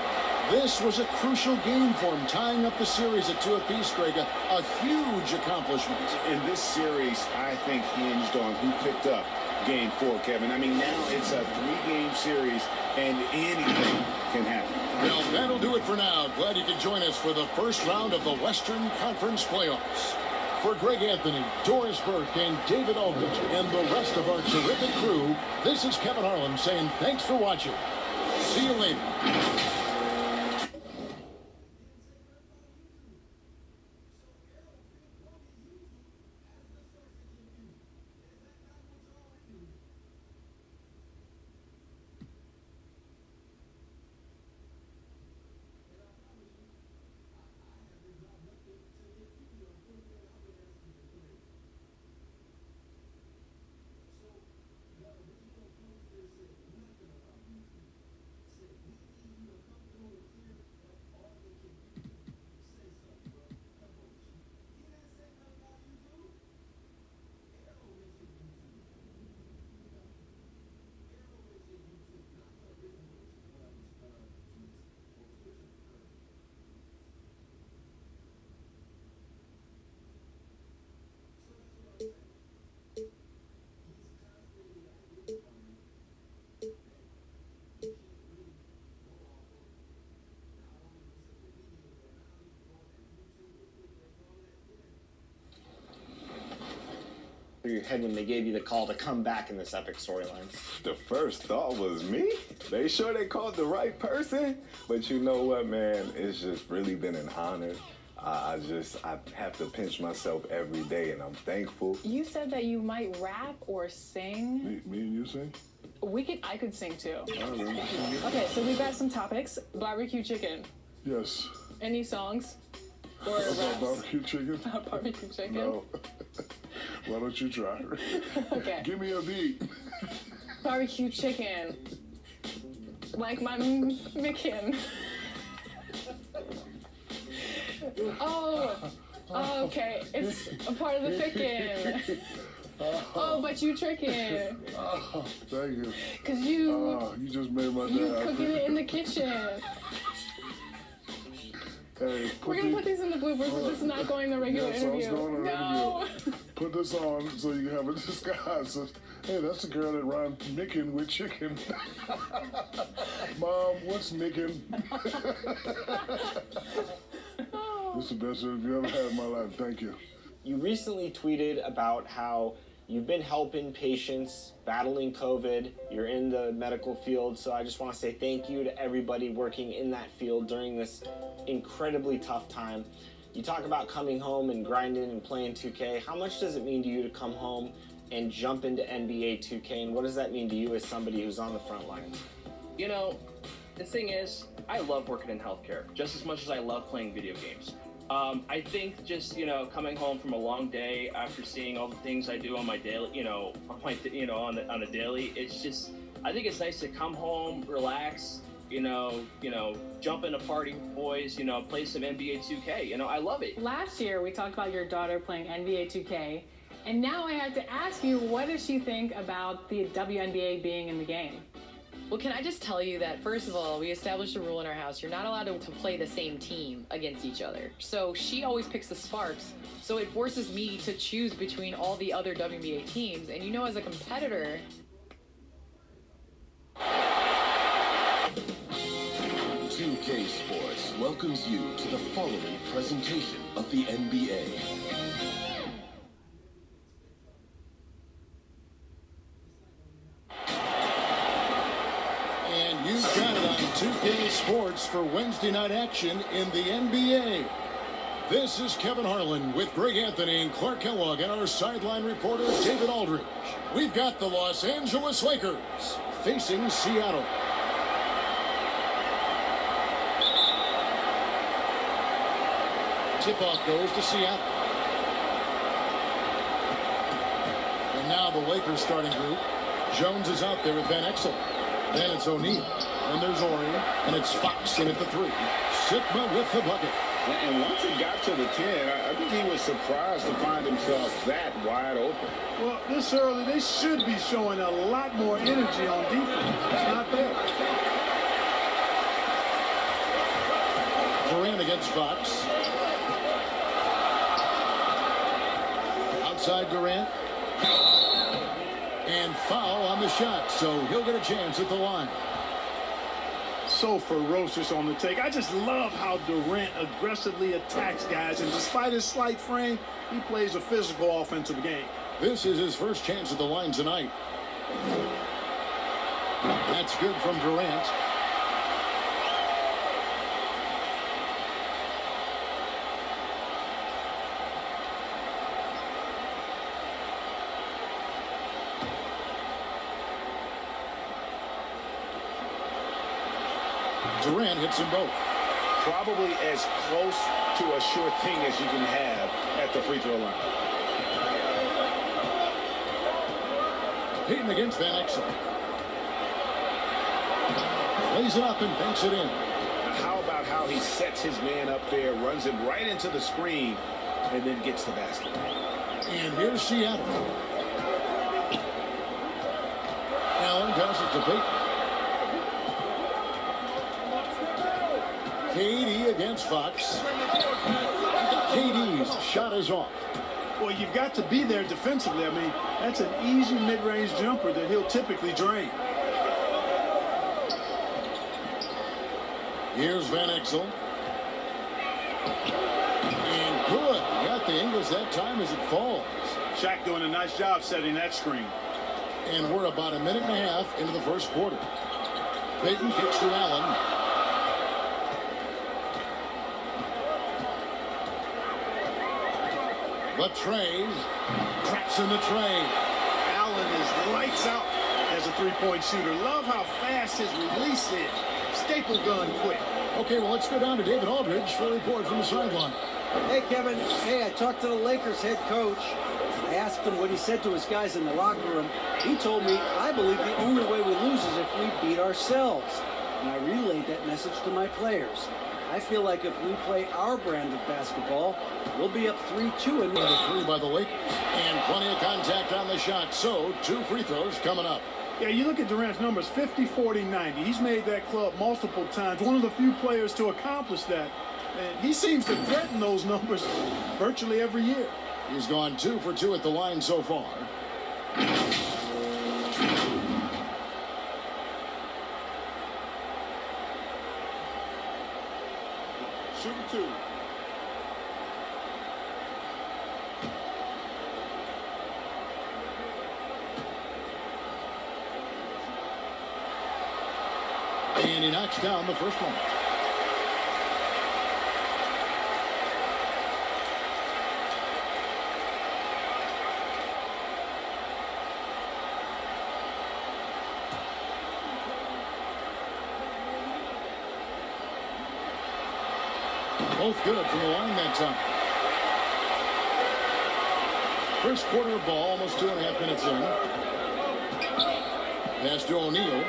This was a crucial game for them, tying up the series at 2 apiece, Greg. A huge accomplishment. In this series, I think hinged on who picked up Game 4, Kevin. I mean, now it's a 3-game series, and anything can happen. Well, that'll do it for now. Glad you could join us for the first round of the Western Conference Playoffs. For Greg Anthony, Doris Burke, and David Aldridge, and the rest of our terrific crew, this is Kevin Harlan saying thanks for watching. See you later. Your head when they gave you the call to come back in this epic storyline? The first thought was me. They sure they called the right person? But you know what, man? It's just really been an honor. I have to pinch myself every day, and I'm thankful. You said that you might rap or sing. Me and you sing? I could sing too. Right. Okay, so we've got some topics. Barbecue chicken. Yes. Any songs? Or About barbecue chicken? Barbecue chicken? No. Why don't you try? Okay. Give me a beat. Barbecue chicken. Like my Micken. Oh, okay. It's a part of the chicken. Oh, but you tricking. Oh, thank you. Because you just made my day. You cooking it in the kitchen. Hey, we're going to put these in the bloopers, but this is not going the regular interview. No. Put this on so you have a disguise. So, hey, that's the girl that rhymed Mickin with chicken. Mom, what's Mickin? This is the best interview I've ever had in my life. Thank you. You recently tweeted about how you've been helping patients battling COVID. You're in the medical field, so I just want to say thank you to everybody working in that field during this incredibly tough time. You talk about coming home and grinding and playing 2K. How much does it mean to you to come home and jump into NBA 2K, and what does that mean to you as somebody who's on the front lines? You know, the thing is, I love working in healthcare just as much as I love playing video games. I think just, coming home from a long day after seeing all the things I do on my daily, on a daily, it's just, I think it's nice to come home, relax, jump in a party with boys, play some NBA 2K. I love it. Last year, we talked about your daughter playing NBA 2K, and now I have to ask you, what does she think about the WNBA being in the game? Well, can I just tell you that, first of all, we established a rule in our house. You're not allowed to play the same team against each other. So she always picks the Sparks. So it forces me to choose between all the other WNBA teams. And as a competitor... 2K Sports welcomes you to the following presentation of the NBA. You've got it on 2K Sports for Wednesday night action in the NBA. This is Kevin Harlan with Greg Anthony and Clark Kellogg and our sideline reporter David Aldridge. We've got the Los Angeles Lakers facing Seattle. Tip-off goes to Seattle. And now the Lakers starting group. Jones is out there with Van Exel. Then it's O'Neal, and there's Ori, and it's Fox in at the 3. Sigma with the bucket. And once it got to the 10, I think he was surprised to find himself that wide open. Well, this early, they should be showing a lot more energy on defense. It's not there. Durant against Fox. Outside Durant. And foul on the shot, so he'll get a chance at the line. So ferocious on the take. I just love how Durant aggressively attacks guys, and despite his slight frame, he plays a physical offensive game. This is his first chance at the line tonight. That's good from Durant. Durant hits them both. Probably as close to a sure thing as you can have at the free throw line. Payton against Van Exel. Lays it up and banks it in. Now how about how he sets his man up there, runs him right into the screen, and then gets the basket. And here's Seattle. Allen passes to Payton. KD against Fox. KD's shot is off. Well, you've got to be there defensively. I mean, that's an easy mid-range jumper that he'll typically drain. Here's Van Exel. And good. Got the Ingles that time as it falls. Shaq doing a nice job setting that screen. And we're about a minute and a half into the first quarter. Payton kicks to Allen. The tray, traps in the tray. Allen is lights out as a three-point shooter. Love how fast his release is. Staple gun quick. Okay, well, let's go down to David Aldridge for a report from the sideline. Hey, Kevin. Hey, I talked to the Lakers head coach. I asked him what he said to his guys in the locker room. He told me, I believe the only way we lose is if we beat ourselves. And I relayed that message to my players. I feel like if we play our brand of basketball, we'll be up 3-2 and the three by the Lakers. And plenty of contact on the shot. So 2 free throws coming up. Yeah, you look at Durant's numbers, 50, 40, 90. He's made that club multiple times. One of the few players to accomplish that. And he seems to threaten those numbers virtually every year. He's gone 2 for 2 at the line so far. Shooting 2. And he knocks down the first one. Both good from the line that time. First quarter of ball, almost 2.5 minutes in. Pass to O'Neal.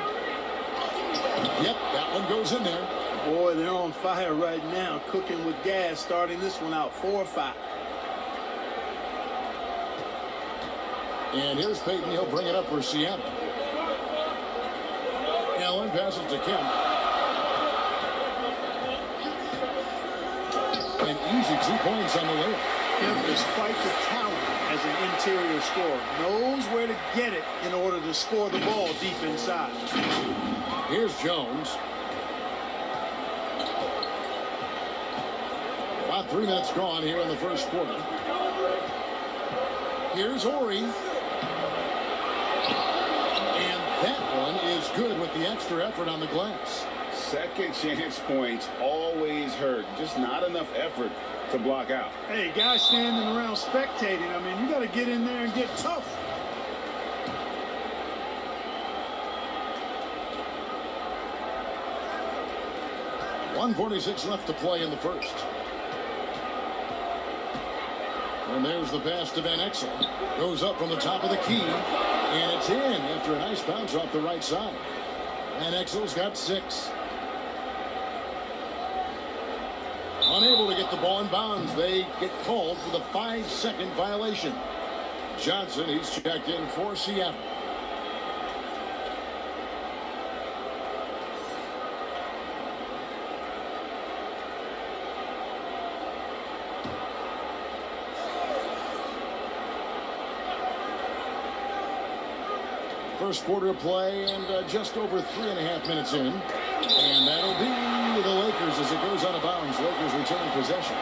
Yep, that one goes in there. Boy, they're on fire right now, cooking with gas, starting this one out 4-5. And here's Peyton. He'll bring it up for Seattle. Allen passes to Kemp. An easy 2 points on the layup. Kemp is quite the talent as an interior scorer. Knows where to get it in order to score the ball deep inside. Here's Jones. About 3 minutes gone here in the first quarter. Here's Horry. And that one is good with the extra effort on the glass. Second chance points always hurt. Just not enough effort to block out. Hey, guys standing around spectating, I mean, you got to get in there and get tough. .146 left to play in the first. And there's the pass to Van Exel. Goes up from the top of the key. And it's in after a nice bounce off the right side. Van Exel's got 6. Unable to get the ball in bounds. They get called for the 5-second violation. Johnson, he's checked in for Seattle. First quarter of play and just over 3.5 minutes in. And that'll be the Lakers as it goes out of bounds. Lakers retain possession.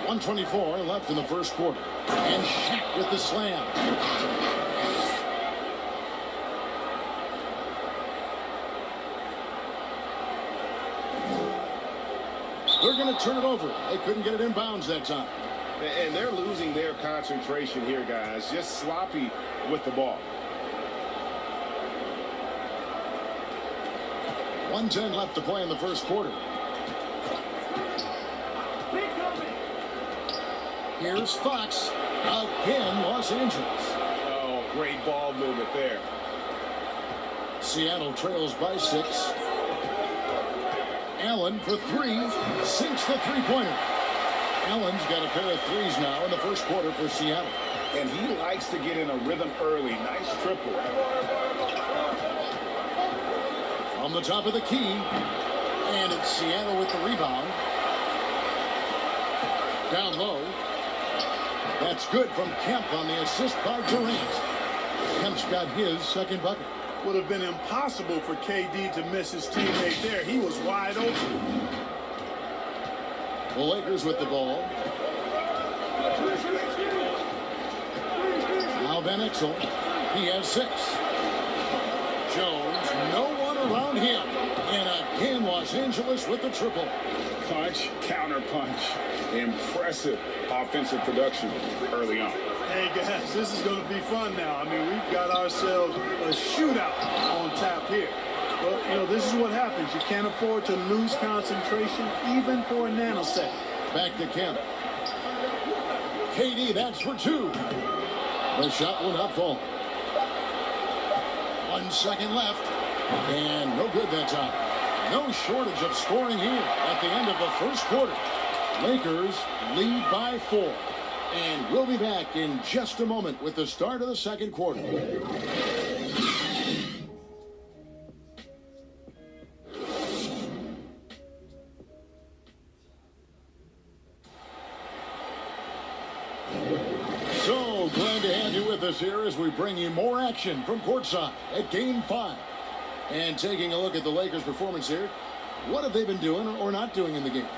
.124 left in the first quarter. And Shaq with the slam. They're going to turn it over. They couldn't get it in bounds that time. And they're losing their concentration here, guys. Just sloppy with the ball. 1:10 left to play in the first quarter. Here's Fox. Again, Los Angeles. Oh, great ball movement there. Seattle trails by 6. Allen for 3. Sinks the three-pointer. Allen's got a pair of 3s now in the first quarter for Seattle. And he likes to get in a rhythm early. Nice triple. From the top of the key. And it's Seattle with the rebound. Down low. That's good from Kemp on the assist by Durant. Kemp's got his second bucket. Would have been impossible for KD to miss his teammate there. He was wide open. The Lakers with the ball. Now Van Exel. He has 6. Jones, no one around him. And again, Los Angeles with the triple. Punch, counter punch. Impressive offensive production early on. Hey, guys, this is going to be fun now. I mean, we've got ourselves a shootout on tap here. But, you know, this is what happens. You can't afford to lose concentration even for a nanosecond. Back to Kemp. KD, that's for 2. The shot will not fall. 1 second left. And no good that time. No shortage of scoring here at the end of the first quarter. Lakers lead by 4. And we'll be back in just a moment with the start of the second quarter. So glad to have you with us here as we bring you more action from courtside at Game 5. And taking a look at the Lakers' performance here, what have they been doing or not doing in the game?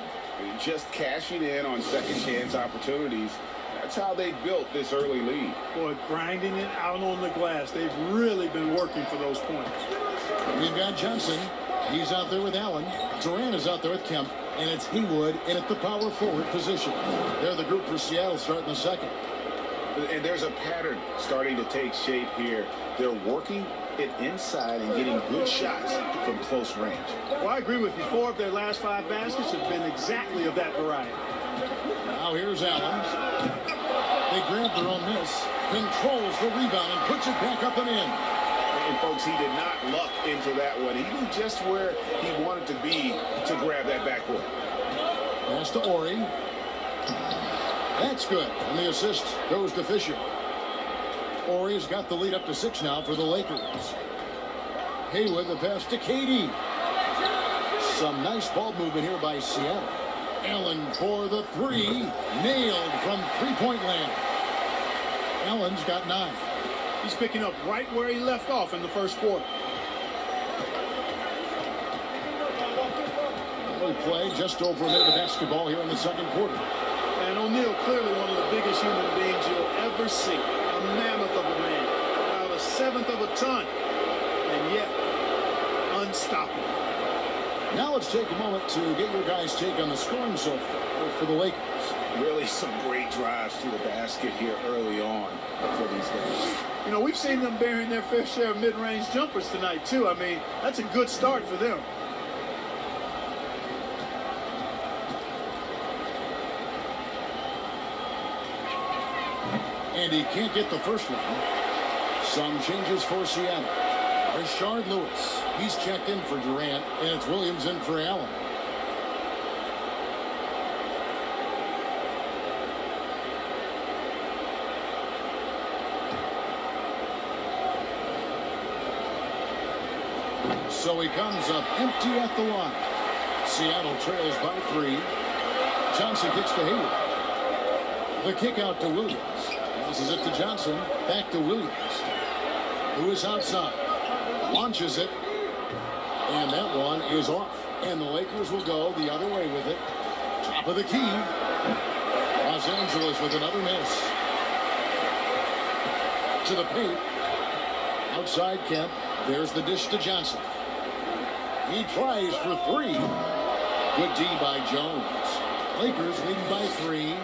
Just cashing in on second chance opportunities. That's how they built this early lead. Boy, grinding it out on the glass. They've really been working for those points. We've got Johnson. He's out there with Allen. Durant is out there with Kemp. And it's Haywood in at the power forward position. They're the group for Seattle starting the second. And there's a pattern starting to take shape here. They're working it inside and getting good shots from close range. Well, I agree with you. 4 of their last 5 baskets have been exactly of that variety. Now here's Allen. They grab their own miss. Controls the rebound and puts it back up and in. And folks, he did not luck into that one. He knew just where he wanted to be to grab that backboard. Pass to Ori. That's good. And the assist goes to Fisher. Ori's got the lead up to 6 now for the Lakers. Haywood, the pass to KD. Some nice ball movement here by Seattle. Allen for the 3. Nailed from three-point land. Allen's got 9. He's picking up right where he left off in the first quarter. We play just over a minute of basketball here in the second quarter. And O'Neal, clearly one of the biggest human beings you'll ever see. A mammoth of a man. About a 1/7 of a ton. And yet, unstoppable. Now let's take a moment to get your guys' take on the scoring so far for the Lakers. Really some great drives to the basket here early on for these guys. You know, we've seen them bearing their fair share of mid-range jumpers tonight, too. I mean, that's a good start for them. And he can't get the first one. Some changes for Seattle. Rashard Lewis. He's checked in for Durant, and it's Williams in for Allen. So he comes up empty at the line. Seattle trails by 3. Johnson kicks to Haywood. The kick out to Williams. Passes it to Johnson. Back to Williams. Who is outside. Launches it. And that one is off. And the Lakers will go the other way with it. Top of the key. Los Angeles with another miss. To the paint. Outside Kemp. There's the dish to Johnson. He tries for 3. Good D by Jones. Lakers leading by 3.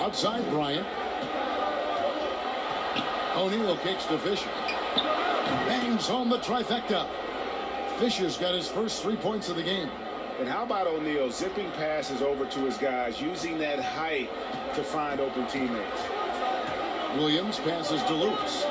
Outside Bryant. O'Neal kicks to Fisher. Bangs home the trifecta. Fisher's got his first 3 points of the game. And how about O'Neal zipping passes over to his guys, using that height to find open teammates. Williams passes to Lewis.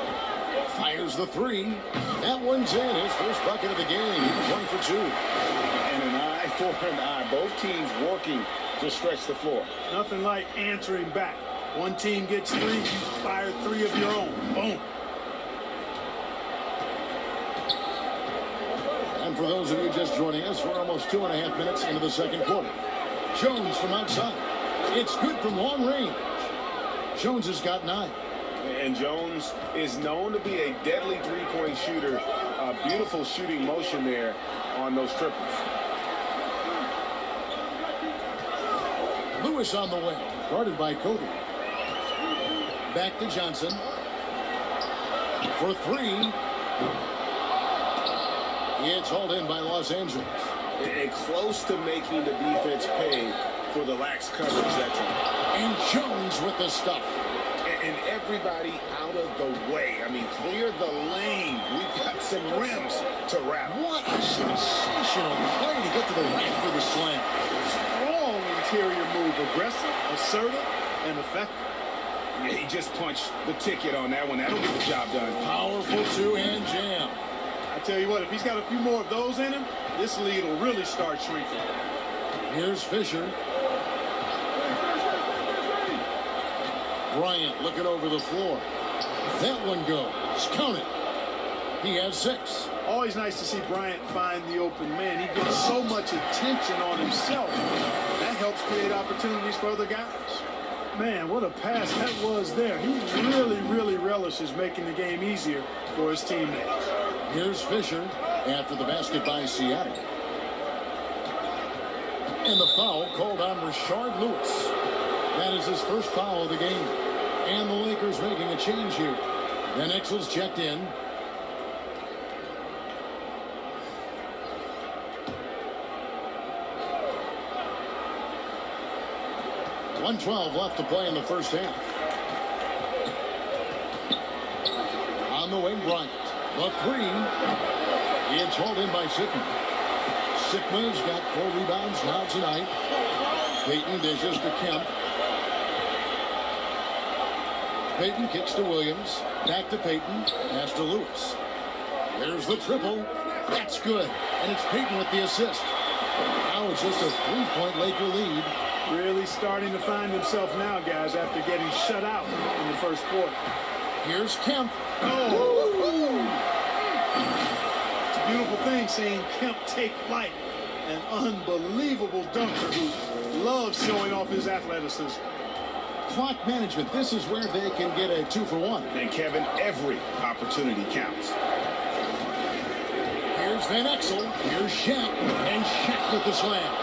Fires the 3. That one's in. His first bucket of the game. He's 1 for 2. And an eye for an eye. Both teams working to stretch the floor. Nothing like answering back. One team gets 3, you fire 3 of your own. Boom. And for those of you just joining us, we're almost 2.5 minutes into the second quarter. Jones from outside. It's good from long range. Jones has got 9. And Jones is known to be a deadly three-point shooter. A beautiful shooting motion there on those triples. Lewis on the way. Guarded by Kobe. Back to Johnson. For 3. It's hauled in by Los Angeles. And close to making the defense pay for the lax coverage that time. And Jones with the stuff. And everybody out of the way. I mean, clear the lane. We've got some rims to wrap. What a sensational play to get to the rack for the slam. Strong interior move. Aggressive, assertive, and effective. Yeah, he just punched the ticket on that one. That'll get the job done. Powerful two-hand jam. I tell you what, if he's got a few more of those in him, this lead will really start shrinking. Here's Fisher. Bryant looking over the floor. That one goes. Count it. He has 6. Always nice to see Bryant find the open man. He gets so much attention on himself. That helps create opportunities for other guys. Man, what a pass that was there. He really relishes making the game easier for his teammates. Here's Fisher after the basket by Seattle. And the foul called on Rashard Lewis. That is his first foul of the game. And the Lakers making a change here. Van Exel's checked in. .112 left to play in the first half. On the wing, Bryant. The 3. It's hauled in by Sigma. Sigma's got 4 rebounds now tonight. Payton dishes to Kemp. Payton kicks to Williams. Back to Payton. Pass to Lewis. There's the triple. That's good. And it's Payton with the assist. Now it's just a 3-point Laker lead. Really starting to find himself now, guys, after getting shut out in the first quarter. Here's Kemp. Oh! It's a beautiful thing seeing Kemp take flight. An unbelievable dunker who loves showing off his athleticism. Clock management. This is where they can get a 2-for-1. And Kevin, every opportunity counts. Here's Van Exel. Here's Shaq. And Shaq with the slam.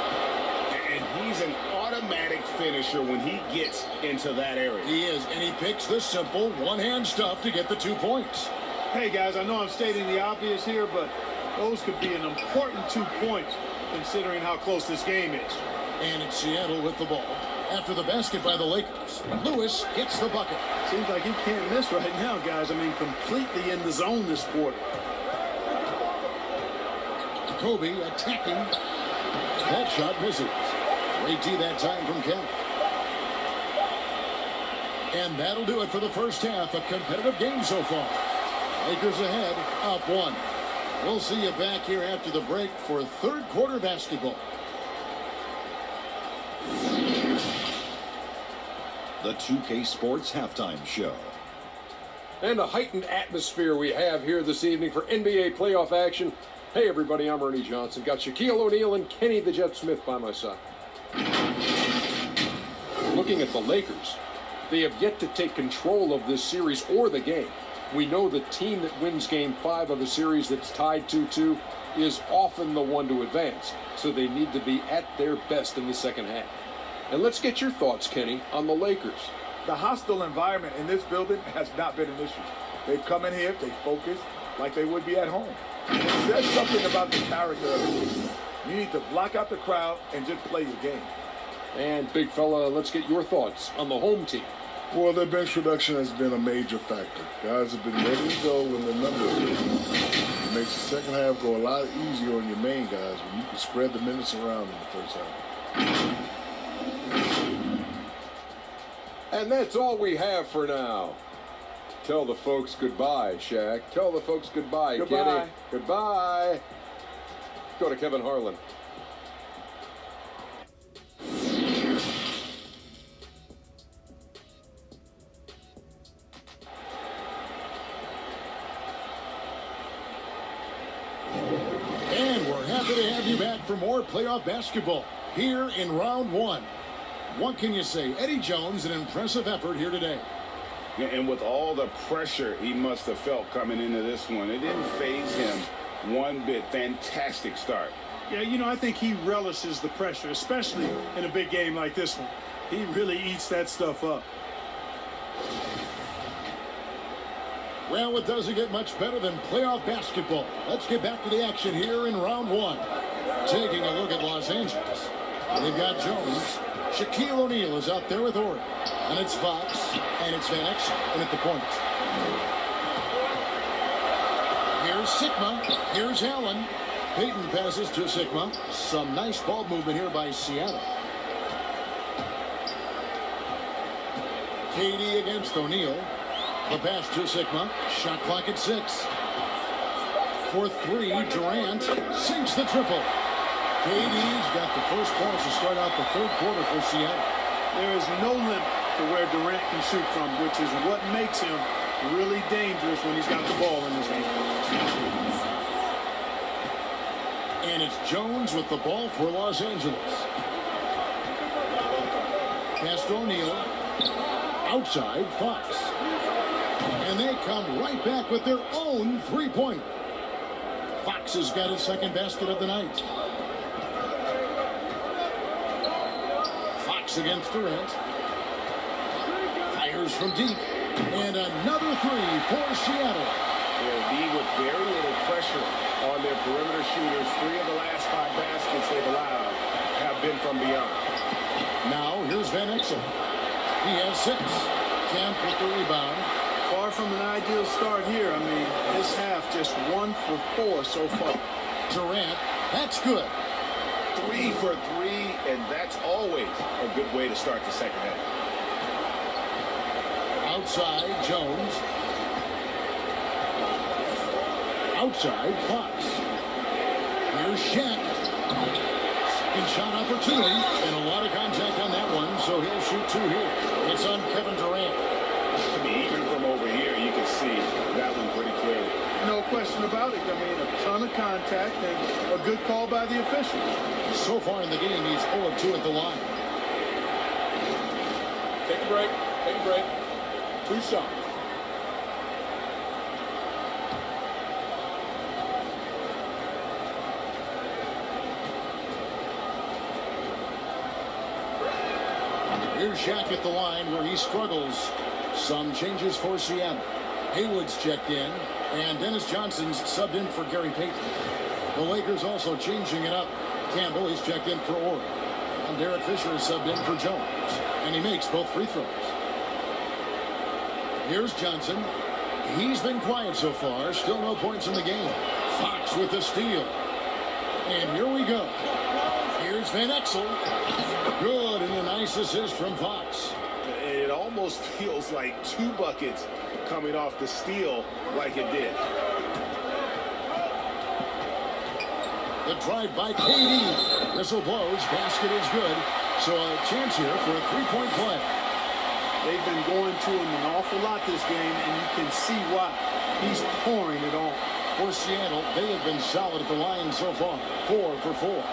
And he's an automatic finisher when he gets into that area. He is, and he picks the simple one-hand stuff to get the 2 points. Hey, guys, I know I'm stating the obvious here, but those could be an important 2 points considering how close this game is. And it's Seattle with the ball. After the basket by the Lakers, Lewis gets the bucket. Seems like he can't miss right now, guys. I mean, completely in the zone this quarter. Kobe attacking. That shot misses. Great D that time from Kemp. And that'll do it for the first half. A competitive game so far. Lakers ahead, up 1. We'll see you back here after the break for third quarter basketball. The 2K Sports Halftime Show. And a heightened atmosphere we have here this evening for NBA playoff action. Hey everybody, I'm Ernie Johnson. Got Shaquille O'Neal and Kenny the Jet Smith by my side. Looking at the Lakers, they have yet to take control of this series or the game. We know the team that wins Game 5 of a series that's tied 2-2 is often the one to advance, so they need to be at their best in the second half. And let's get your thoughts, Kenny, on the Lakers. The hostile environment in this building has not been an issue. They've come in here, they focus like they would be at home. And it says something about the character of the team. You need to block out the crowd and just play your game. And big fella, let's get your thoughts on the home team. Well, their bench production has been a major factor. Guys have been ready to go when the numbers are it makes the second half go a lot easier on your main guys when you can spread the minutes around in the first half. And that's all we have for now. Tell the folks goodbye, Shaq. Tell the folks goodbye, Goodbye. Kenny. Goodbye. Go to Kevin Harlan. And we're happy to have you back for more playoff basketball here in round 1. What can you say? Eddie Jones, an impressive effort here today. Yeah, and with all the pressure he must have felt coming into this one, it didn't faze him one bit. Fantastic start. Yeah, you know, I think he relishes the pressure, especially in a big game like this one. He really eats that stuff up. Well, it doesn't get much better than playoff basketball. Let's get back to the action here in round 1. Taking a look at Los Angeles. They've got Jones. Shaquille O'Neal is out there with Horry. And it's Fox. And it's Van Exel. And at the point. Here's Sigma. Here's Allen. Payton passes to Sigma. Some nice ball movement here by Seattle. KD against O'Neal. The pass to Sigma. Shot clock at 6. For 3, Durant sinks the triple. KD's got the first points to start out the third quarter for Seattle. There is no limit to where Durant can shoot from, which is what makes him really dangerous when he's got the ball in his hand. And it's Jones with the ball for Los Angeles. Past O'Neal. Outside, Fox. And they come right back with their own three-pointer. Fox has got his second basket of the night. Fox against Durant. Fires from deep. And another three for Seattle. They'll be with very little pressure on their perimeter shooters. 3 of the last 5 baskets they've allowed have been from beyond. Now here's Van Exel. He has 6. Kemp with the rebound. Far from an ideal start here. I mean, this half just 1 for 4 so far. Durant, that's good. 3 for 3, and that's always a good way to start the second half. Outside, Jones. Outside, Fox. Here's Shaq. Second shot opportunity, and a lot of contact on that one, so he'll shoot 2 here. It's on Kevin Durant. I mean, even from over here, you can see that one pretty clearly. No question about it. I mean, a ton of contact and a good call by the officials. So far in the game, he's 0 of 2 at the line. Take a break. Take a break. 2 shots. Here's Shaq at the line where he struggles. Some changes for Seattle. Haywood's checked in, and Dennis Johnson's subbed in for Gary Payton. The Lakers also changing it up. Campbell is checked in for Orr. And Derek Fisher is subbed in for Jones. And he makes both free throws. Here's Johnson. He's been quiet so far. Still no points in the game. Fox with the steal. And here we go. Here's Van Exel. Good, and a nice assist from Fox. It almost feels like 2 buckets coming off the steal like it did. The drive by KD. Whistle blows. Basket is good. So a chance here for a three-point play. They've been going to him an awful lot this game, and you can see why. He's pouring it on. For Seattle, they have been solid at the line so far. 4 for 4.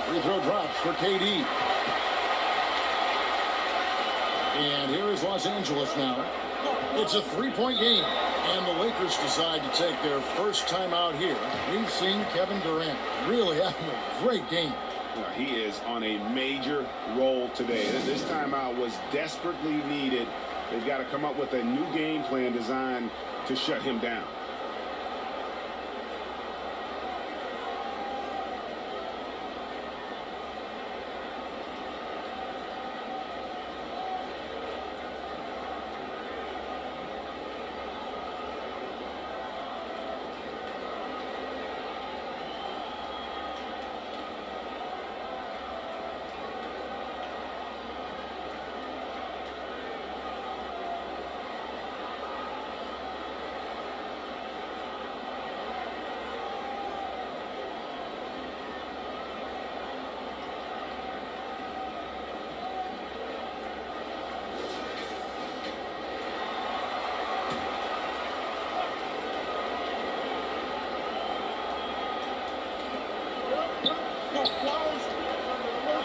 Free throw drops for KD. And here is Los Angeles now. It's a 3-point game. And the Lakers decide to take their first time out here. We've seen Kevin Durant really having a great game. He is on a major roll today. This timeout was desperately needed. They've got to come up with a new game plan designed to shut him down.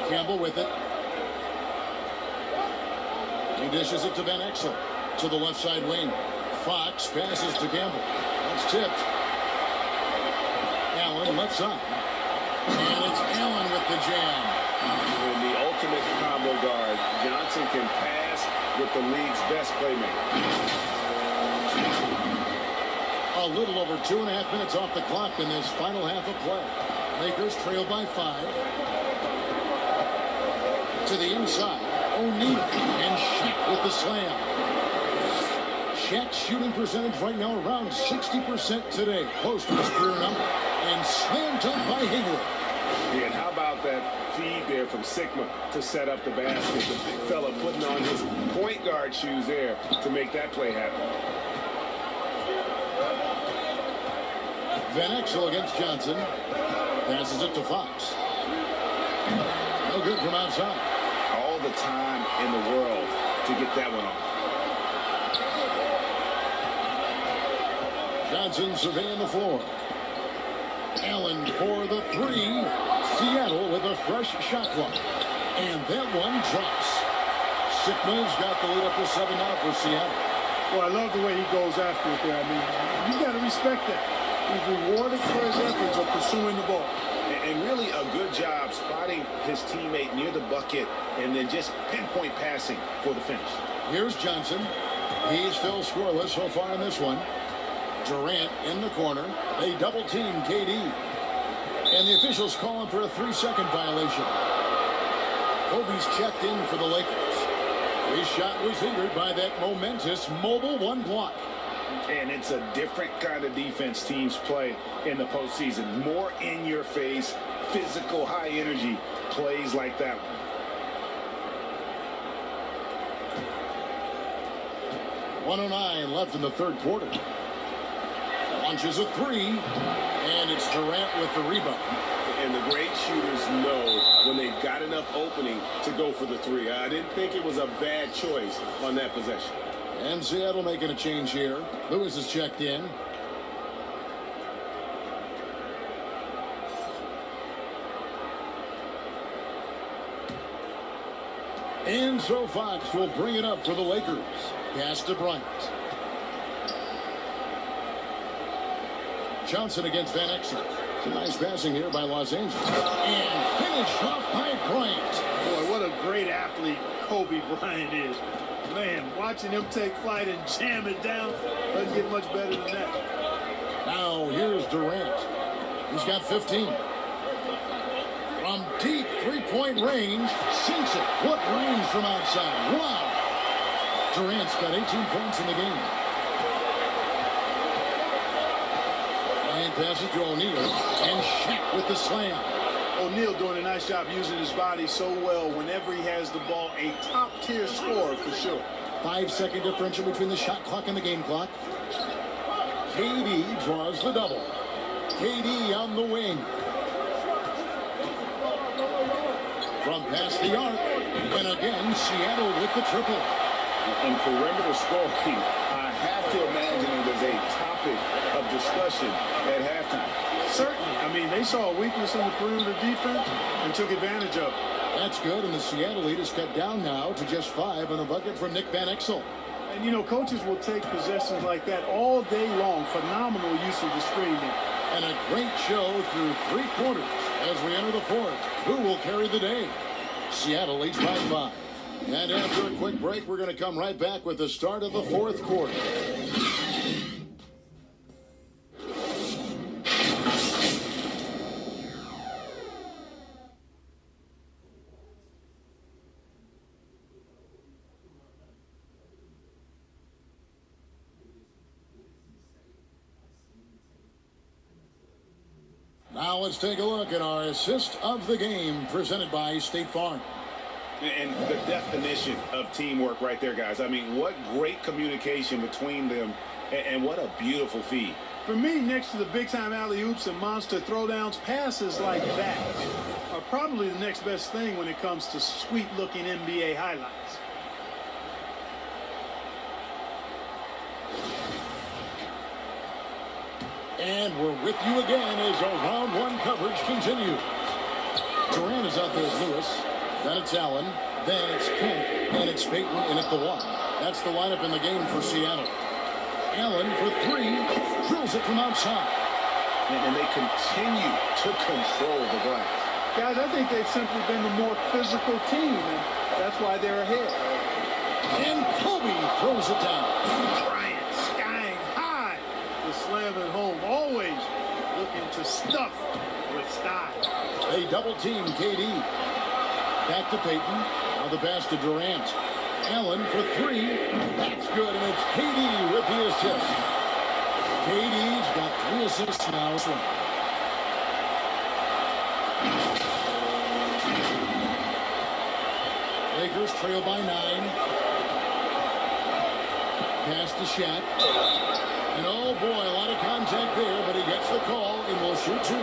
Campbell with it. He dishes it to Van Exel. To the left side wing. Fox passes to Campbell. That's tipped. Allen left side. And it's Allen with the jam. And the ultimate combo guard. Johnson can pass with the league's best playmaker. A little over 2.5 minutes off the clock in this final half of play. Lakers trail by 5. To the inside, O'Neal. slam. Shaq's shooting percentage right now around 60% today, close to his career number, and slammed up by Hayward. Yeah, and how about that feed there from Sigma to set up the basket? The big fella putting on his point guard shoes there to make that play happen. Van Exel against Johnson. Passes it to Fox. No good from outside. All the time in the world to get that one off. Johnson surveying the floor. Allen for the three. Seattle with a fresh shot clock. And that one drops. Sigma's got the lead up to 7 now for Seattle. Well, I love the way he goes after it there. I mean, you got to respect that. He's rewarded for his efforts of pursuing the ball. And really a good job spotting his teammate near the bucket and then just pinpoint passing for the finish. Here's Johnson. He's still scoreless so far in this one. Durant in the corner. They double team KD. And the officials call him for a 3-second violation. Kobe's checked in for the Lakers. His shot was hindered by that momentous mobile one block. And it's a different kind of defense teams play in the postseason. More in your face, physical, high energy plays like that one. .109 left in the third quarter. Launches a three, and it's Durant with the rebound. And the great shooters know when they've got enough opening to go for the three. I didn't think it was a bad choice on that possession. And Seattle making a change here. Lewis is checked in. And so Fox will bring it up for the Lakers. Pass to Bryant. Johnson against Van Exel. Some nice passing here by Los Angeles. And finished off by Bryant. Boy, what a great athlete Kobe Bryant is. Man, watching him take flight and jam it down doesn't get much better than that. Now here's Durant. He's got 15. From deep three-point range, sinks it. What range from outside? Wow! Durant's got 18 points in the game. Bryant passes to O'Neal, and Shaq with the slam. O'Neal doing a nice job using his body so well whenever he has the ball. A top-tier scorer for sure. 5-second differential between the shot clock and the game clock. KD draws the double. KD on the wing. From past the arc. And again, Seattle with the triple. And perimeter scoring, I have to imagine it was a topic of discussion at halftime. Certainly. I mean, they saw a weakness in the perimeter defense and took advantage of it. That's good, and the Seattle lead is cut down now to just 5 on a bucket from Nick Van Exel. And, you know, coaches will take possessions like that all day long. Phenomenal use of the screen there. And a great show through 3 quarters as we enter the 4th. Who will carry the day? Seattle leads by 5. And after a quick break, we're going to come right back with the start of the 4th quarter. Now let's take a look at our assist of the game presented by State Farm. And the definition of teamwork right there, guys. I mean, what great communication between them, and what a beautiful feed. For me, next to the big-time alley-oops and monster throwdowns, passes like that are probably the next best thing when it comes to sweet-looking NBA highlights. And we're with you again as our round 1 coverage continues. Durant is out there as Lewis. Then it's Allen. Then it's Kemp. And it's Payton in at the 1. That's the lineup in the game for Seattle. Allen for 3. Drills it from outside. And they continue to control the glass. Guys, I think they've simply been the more physical team, and that's why they're ahead. And Kobe throws it down. Bryant skying high to slam it home. Always looking to stuff with style. They double team KD. Back to Payton. Now the pass to Durant. Allen for three. That's good, and it's KD with the assist. KD's got 3 assists now as well. Lakers trail by 9. Pass to Shaq. And oh boy, a lot of contact there, but he gets the call and will shoot 2.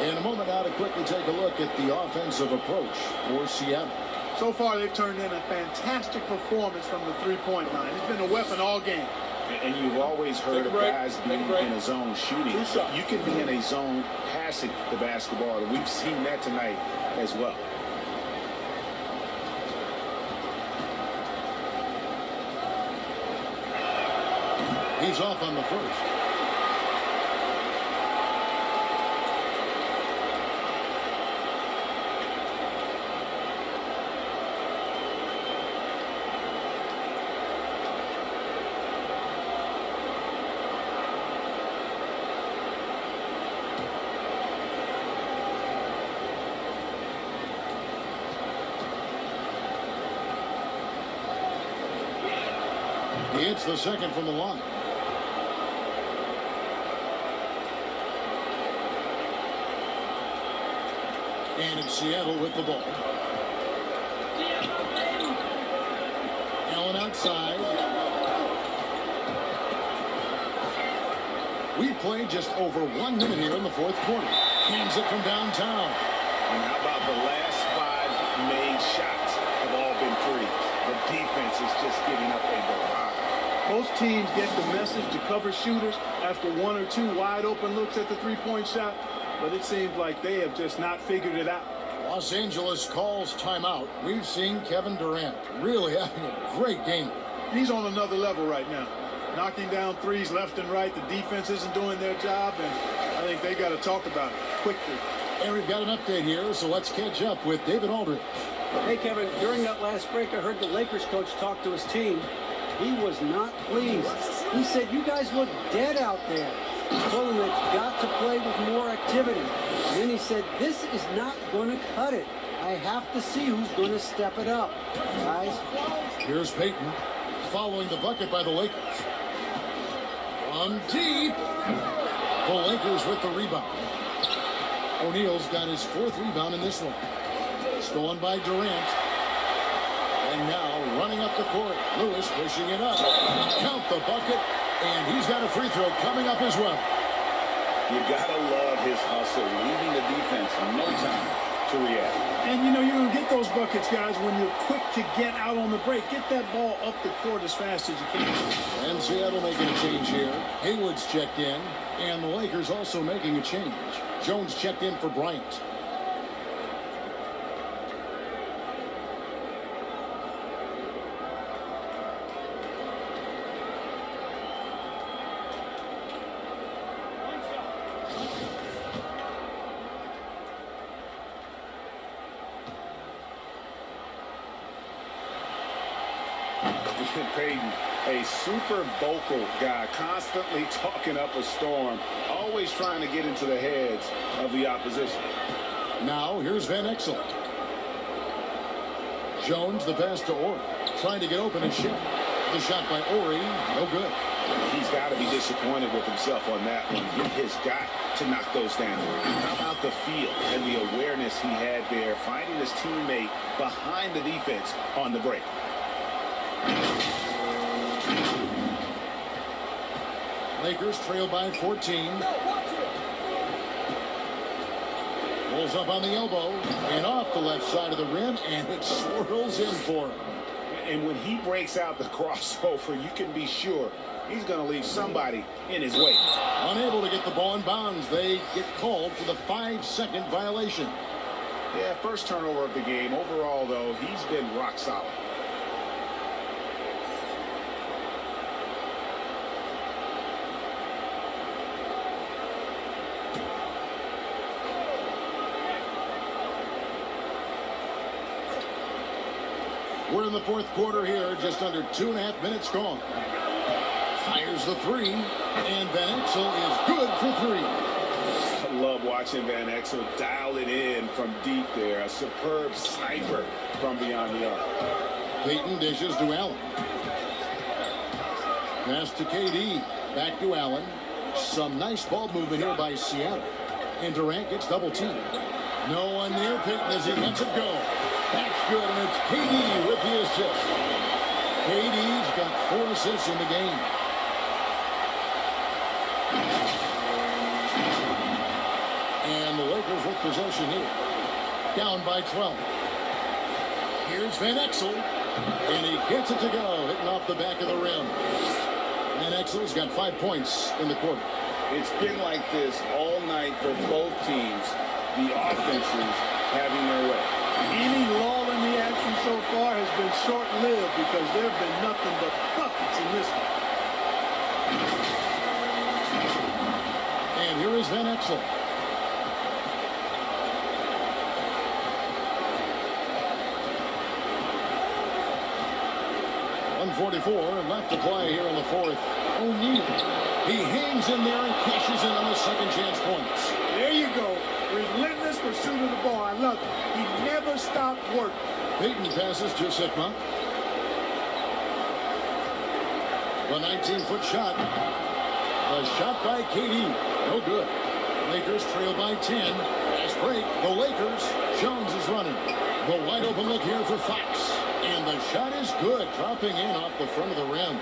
In a moment now to quickly take a look at the offensive approach for Seattle. So far, they've turned in a fantastic performance from the three-point line. It's been a weapon all game. And you've always heard of guys being in a zone shooting. You can be in a zone passing the basketball, and we've seen that tonight as well. He's off on the first. He hits the second from the line. And it's Seattle with the ball. Allen outside. We played just over 1 minute here in the fourth quarter. Cans it from downtown. And how about the last 5 made shots have all been threes? The defense is just giving up a barrage. Most teams get the message to cover shooters after 1 or 2 wide open looks at the three-point shot, but it seems like they have just not figured it out. Los Angeles calls timeout. We've seen Kevin Durant really having a great game. He's on another level right now. Knocking down threes left and right. The defense isn't doing their job, and I think they got to talk about it quickly. And we've got an update here, so let's catch up with David Aldridge. Hey, Kevin, during that last break, I heard the Lakers coach talk to his team. He was not pleased. He said, you guys look dead out there. He told them they've got to play with more activity. And then he said, this is not going to cut it. I have to see who's going to step it up. Guys. Here's Payton following the bucket by the Lakers. From deep. The Lakers with the rebound. O'Neal's got his 4th rebound in this one. Stolen by Durant. And now running up the court. Lewis pushing it up. Count the bucket. And he's got a free throw coming up as well. You gotta love his hustle, leaving the defense no time to react. And you know you're gonna get those buckets, guys, when you're quick to get out on the break. Get that ball up the court as fast as you can. And Seattle making a change here. Hayward's checked in, and the Lakers also making a change. Jones checked in for Bryant. Payton, a super vocal guy, constantly talking up a storm, always trying to get into the heads of the opposition. Now here's Van Exel. Jones, the pass to Ori, trying to get open and shoot. The shot by Ori, no good. He's got to be disappointed with himself on that one. He has got to knock those down. How about the feel and the awareness he had there, finding his teammate behind the defense on the break? Lakers trail by 14. Pulls up on the elbow and off the left side of the rim, and it swirls in for him. And when he breaks out the crossover, you can be sure he's going to leave somebody in his way. Unable to get the ball in bounds, they get called for the 5-second violation. Yeah, first turnover of the game. Overall, though, he's been rock solid. We're in the fourth quarter here, just under 2.5 minutes gone. Fires the three, and Van Exel is good for 3. watching Van Exel dial it in from deep there. A superb sniper from beyond the arc. Peyton dishes to Allen. Pass to KD. Back to Allen. Some nice ball movement here by Seattle. And Durant gets double teamed. No one near Peyton as he lets it go. That's good, and it's KD with the assist. KD's got 4 assists in the game. And the Lakers with possession here. Down by 12. Here's Van Exel. And he gets it to go, hitting off the back of the rim. Van Exel's got 5 points in the quarter. It's been like this all night for both teams. The offenses having their way. Any lull in the action so far has been short-lived because there have been nothing but buckets in this one. And here is Van Exel. .144 left to play here in the fourth. O'Neal. He hangs in there and cashes in on the second chance points. There you go. Relentless pursuit of the ball. I love it. He never stopped working. Peyton passes to Sigma. The 19-foot shot. The shot by KD. No good. Lakers trail by 10. Fast break. The Lakers. Jones is running. The wide open look here for Fox. And the shot is good. Dropping in off the front of the rim.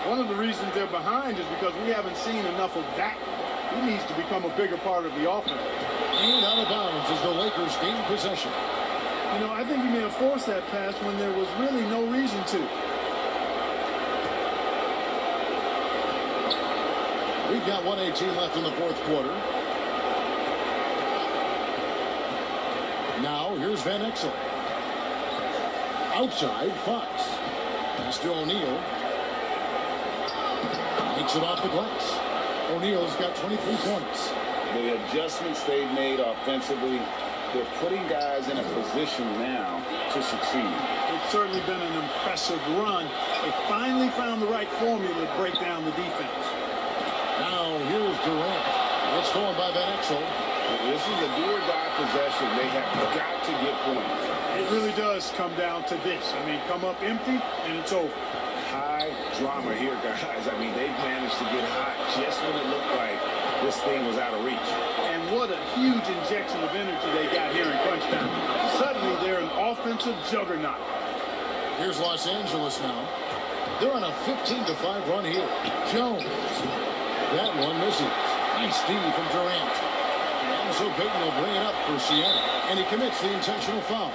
One of the reasons they're behind is because we haven't seen enough of that. He needs to become a bigger part of the offense. And out of bounds as the Lakers gain possession. You know, I think he may have forced that pass when there was really no reason to. We've got 1:18 left in the fourth quarter. Now, here's Van Exel. Outside, Fox. Pass to O'Neal. Takes it off the glass. O'Neal's got 23 points. The adjustments they've made offensively, they're putting guys in a position now to succeed. It's certainly been an impressive run. They finally found the right formula to break down the defense. Now here's Durant. It's going by Van Exel. This is a do-or-die possession. They have got to get points. It really does come down to this. I mean, come up empty, and it's over. High drama here, guys. I mean, they've managed to get hot just when it looked like this thing was out of reach. And what a huge injection of energy they got here in crunch time. Suddenly, they're an offensive juggernaut. Here's Los Angeles now. They're on a 15-5 run here. Jones. That one misses. Nice D from Durant. And so Peyton will bring it up for Seattle. And he commits the intentional foul.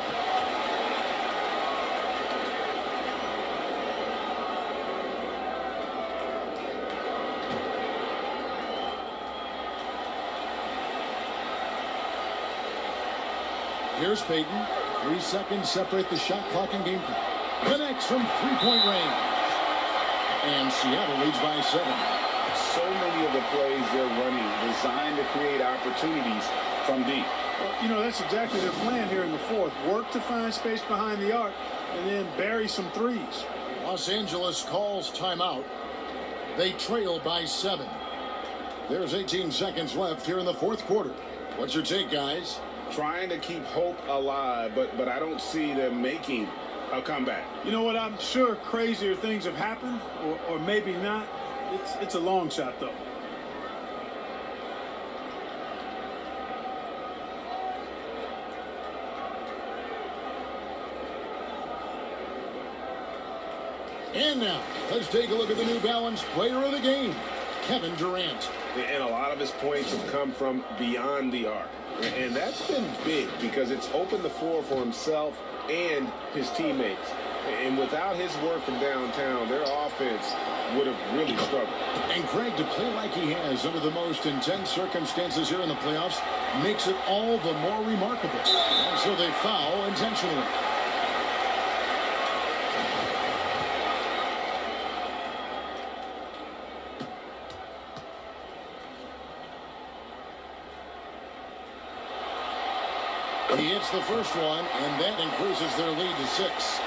Here's Peyton. 3 seconds separate the shot clock and game clock. Connects from three-point range. And Seattle leads by 7. So many of the plays they're running designed to create opportunities from deep. Well, you know, that's exactly their plan here in the fourth. Work to find space behind the arc and then bury some threes. Los Angeles calls timeout. They trail by 7. There's 18 seconds left here in the fourth quarter. What's your take, guys? Trying to keep hope alive, but I don't see them making a comeback. You know what? I'm sure crazier things have happened, or maybe not. It's a long shot, though. And now, let's take a look at the New Balance player of the game, Kevin Durant. And a lot of his points have come from beyond the arc. And that's been big because it's opened the floor for himself and his teammates. And without his work from downtown, their offense would have really struggled. And Craig, to play like he has under the most intense circumstances here in the playoffs makes it all the more remarkable. And so they foul intentionally. He hits the first one, and that increases their lead to 6.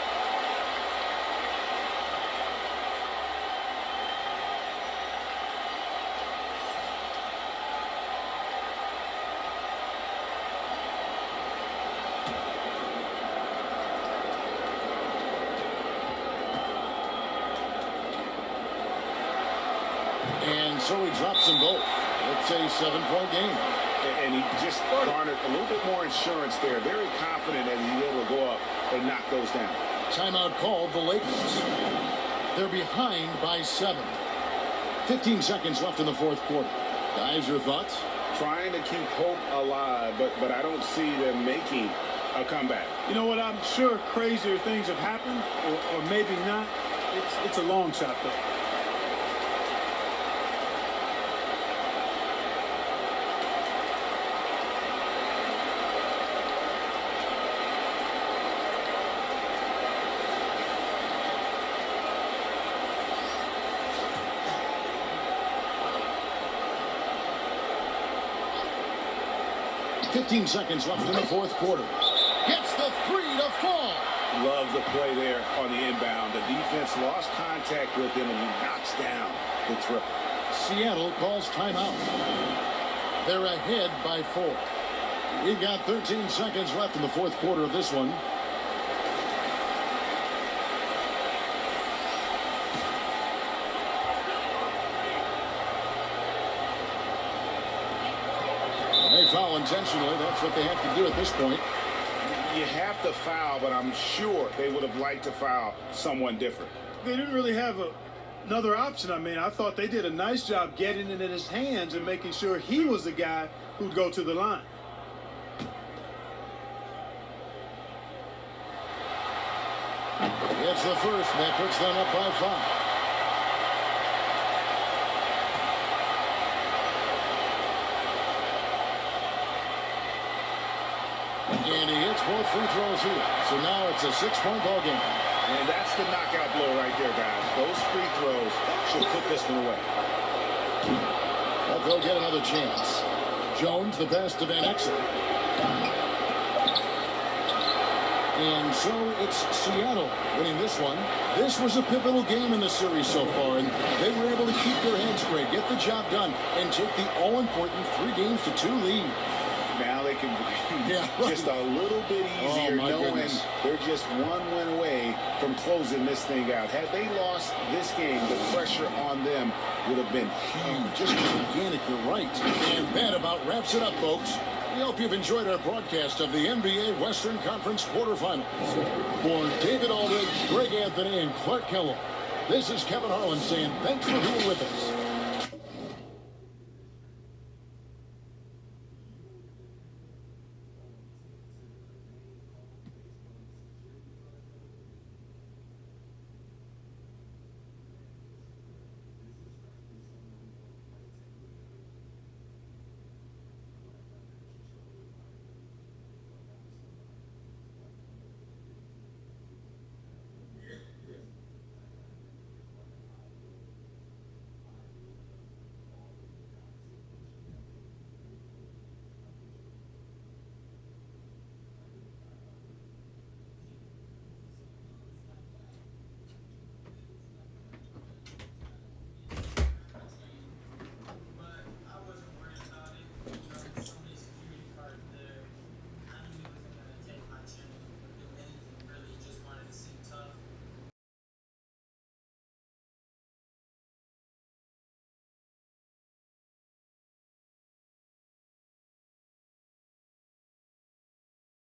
so he drops them both. It's a 7-point game. And he just garnered a little bit more insurance there. Very confident that he's able to go up and knock those down. Timeout called the Lakers. They're behind by 7. 15 seconds left in the fourth quarter. Guys, your thoughts? Trying to keep hope alive, but I don't see them making a comeback. You know what? I'm sure crazier things have happened, or maybe not. It's a long shot, though. Fifteen seconds left in the fourth quarter. Gets the 3 to fall. Love the play there on the inbound. The defense lost contact with him, and he knocks down the triple. Seattle calls timeout. They're ahead by 4. We got 13 seconds left in the fourth quarter of this one. They foul intentionally. That's what they have to do at this point. You have to foul, but I'm sure they would have liked to foul someone different. They didn't really have another option. I mean, I thought they did a nice job getting it in his hands and making sure he was the guy who'd go to the line. It's the first, and that puts them up by 5. And he hits both free throws here. So now it's a 6-point ball game. And that's the knockout blow right there, guys. Those free throws should put this one away. But they'll get another chance. Jones, the pass to Van Exel. And so it's Seattle winning this one. This was a pivotal game in the series so far, and they were able to keep their heads straight, get the job done, and take the all-important 3-2 lead. Now they can breathe just a little bit easier, knowing they're just one win away from closing this thing out. Had they lost this game, the pressure on them would have been huge. Just gigantic, you're right. And that about wraps it up, folks. We hope you've enjoyed our broadcast of the NBA Western Conference quarterfinals. For David Aldridge, Greg Anthony, and Clark Kellogg, this is Kevin Harlan saying thanks for being with us.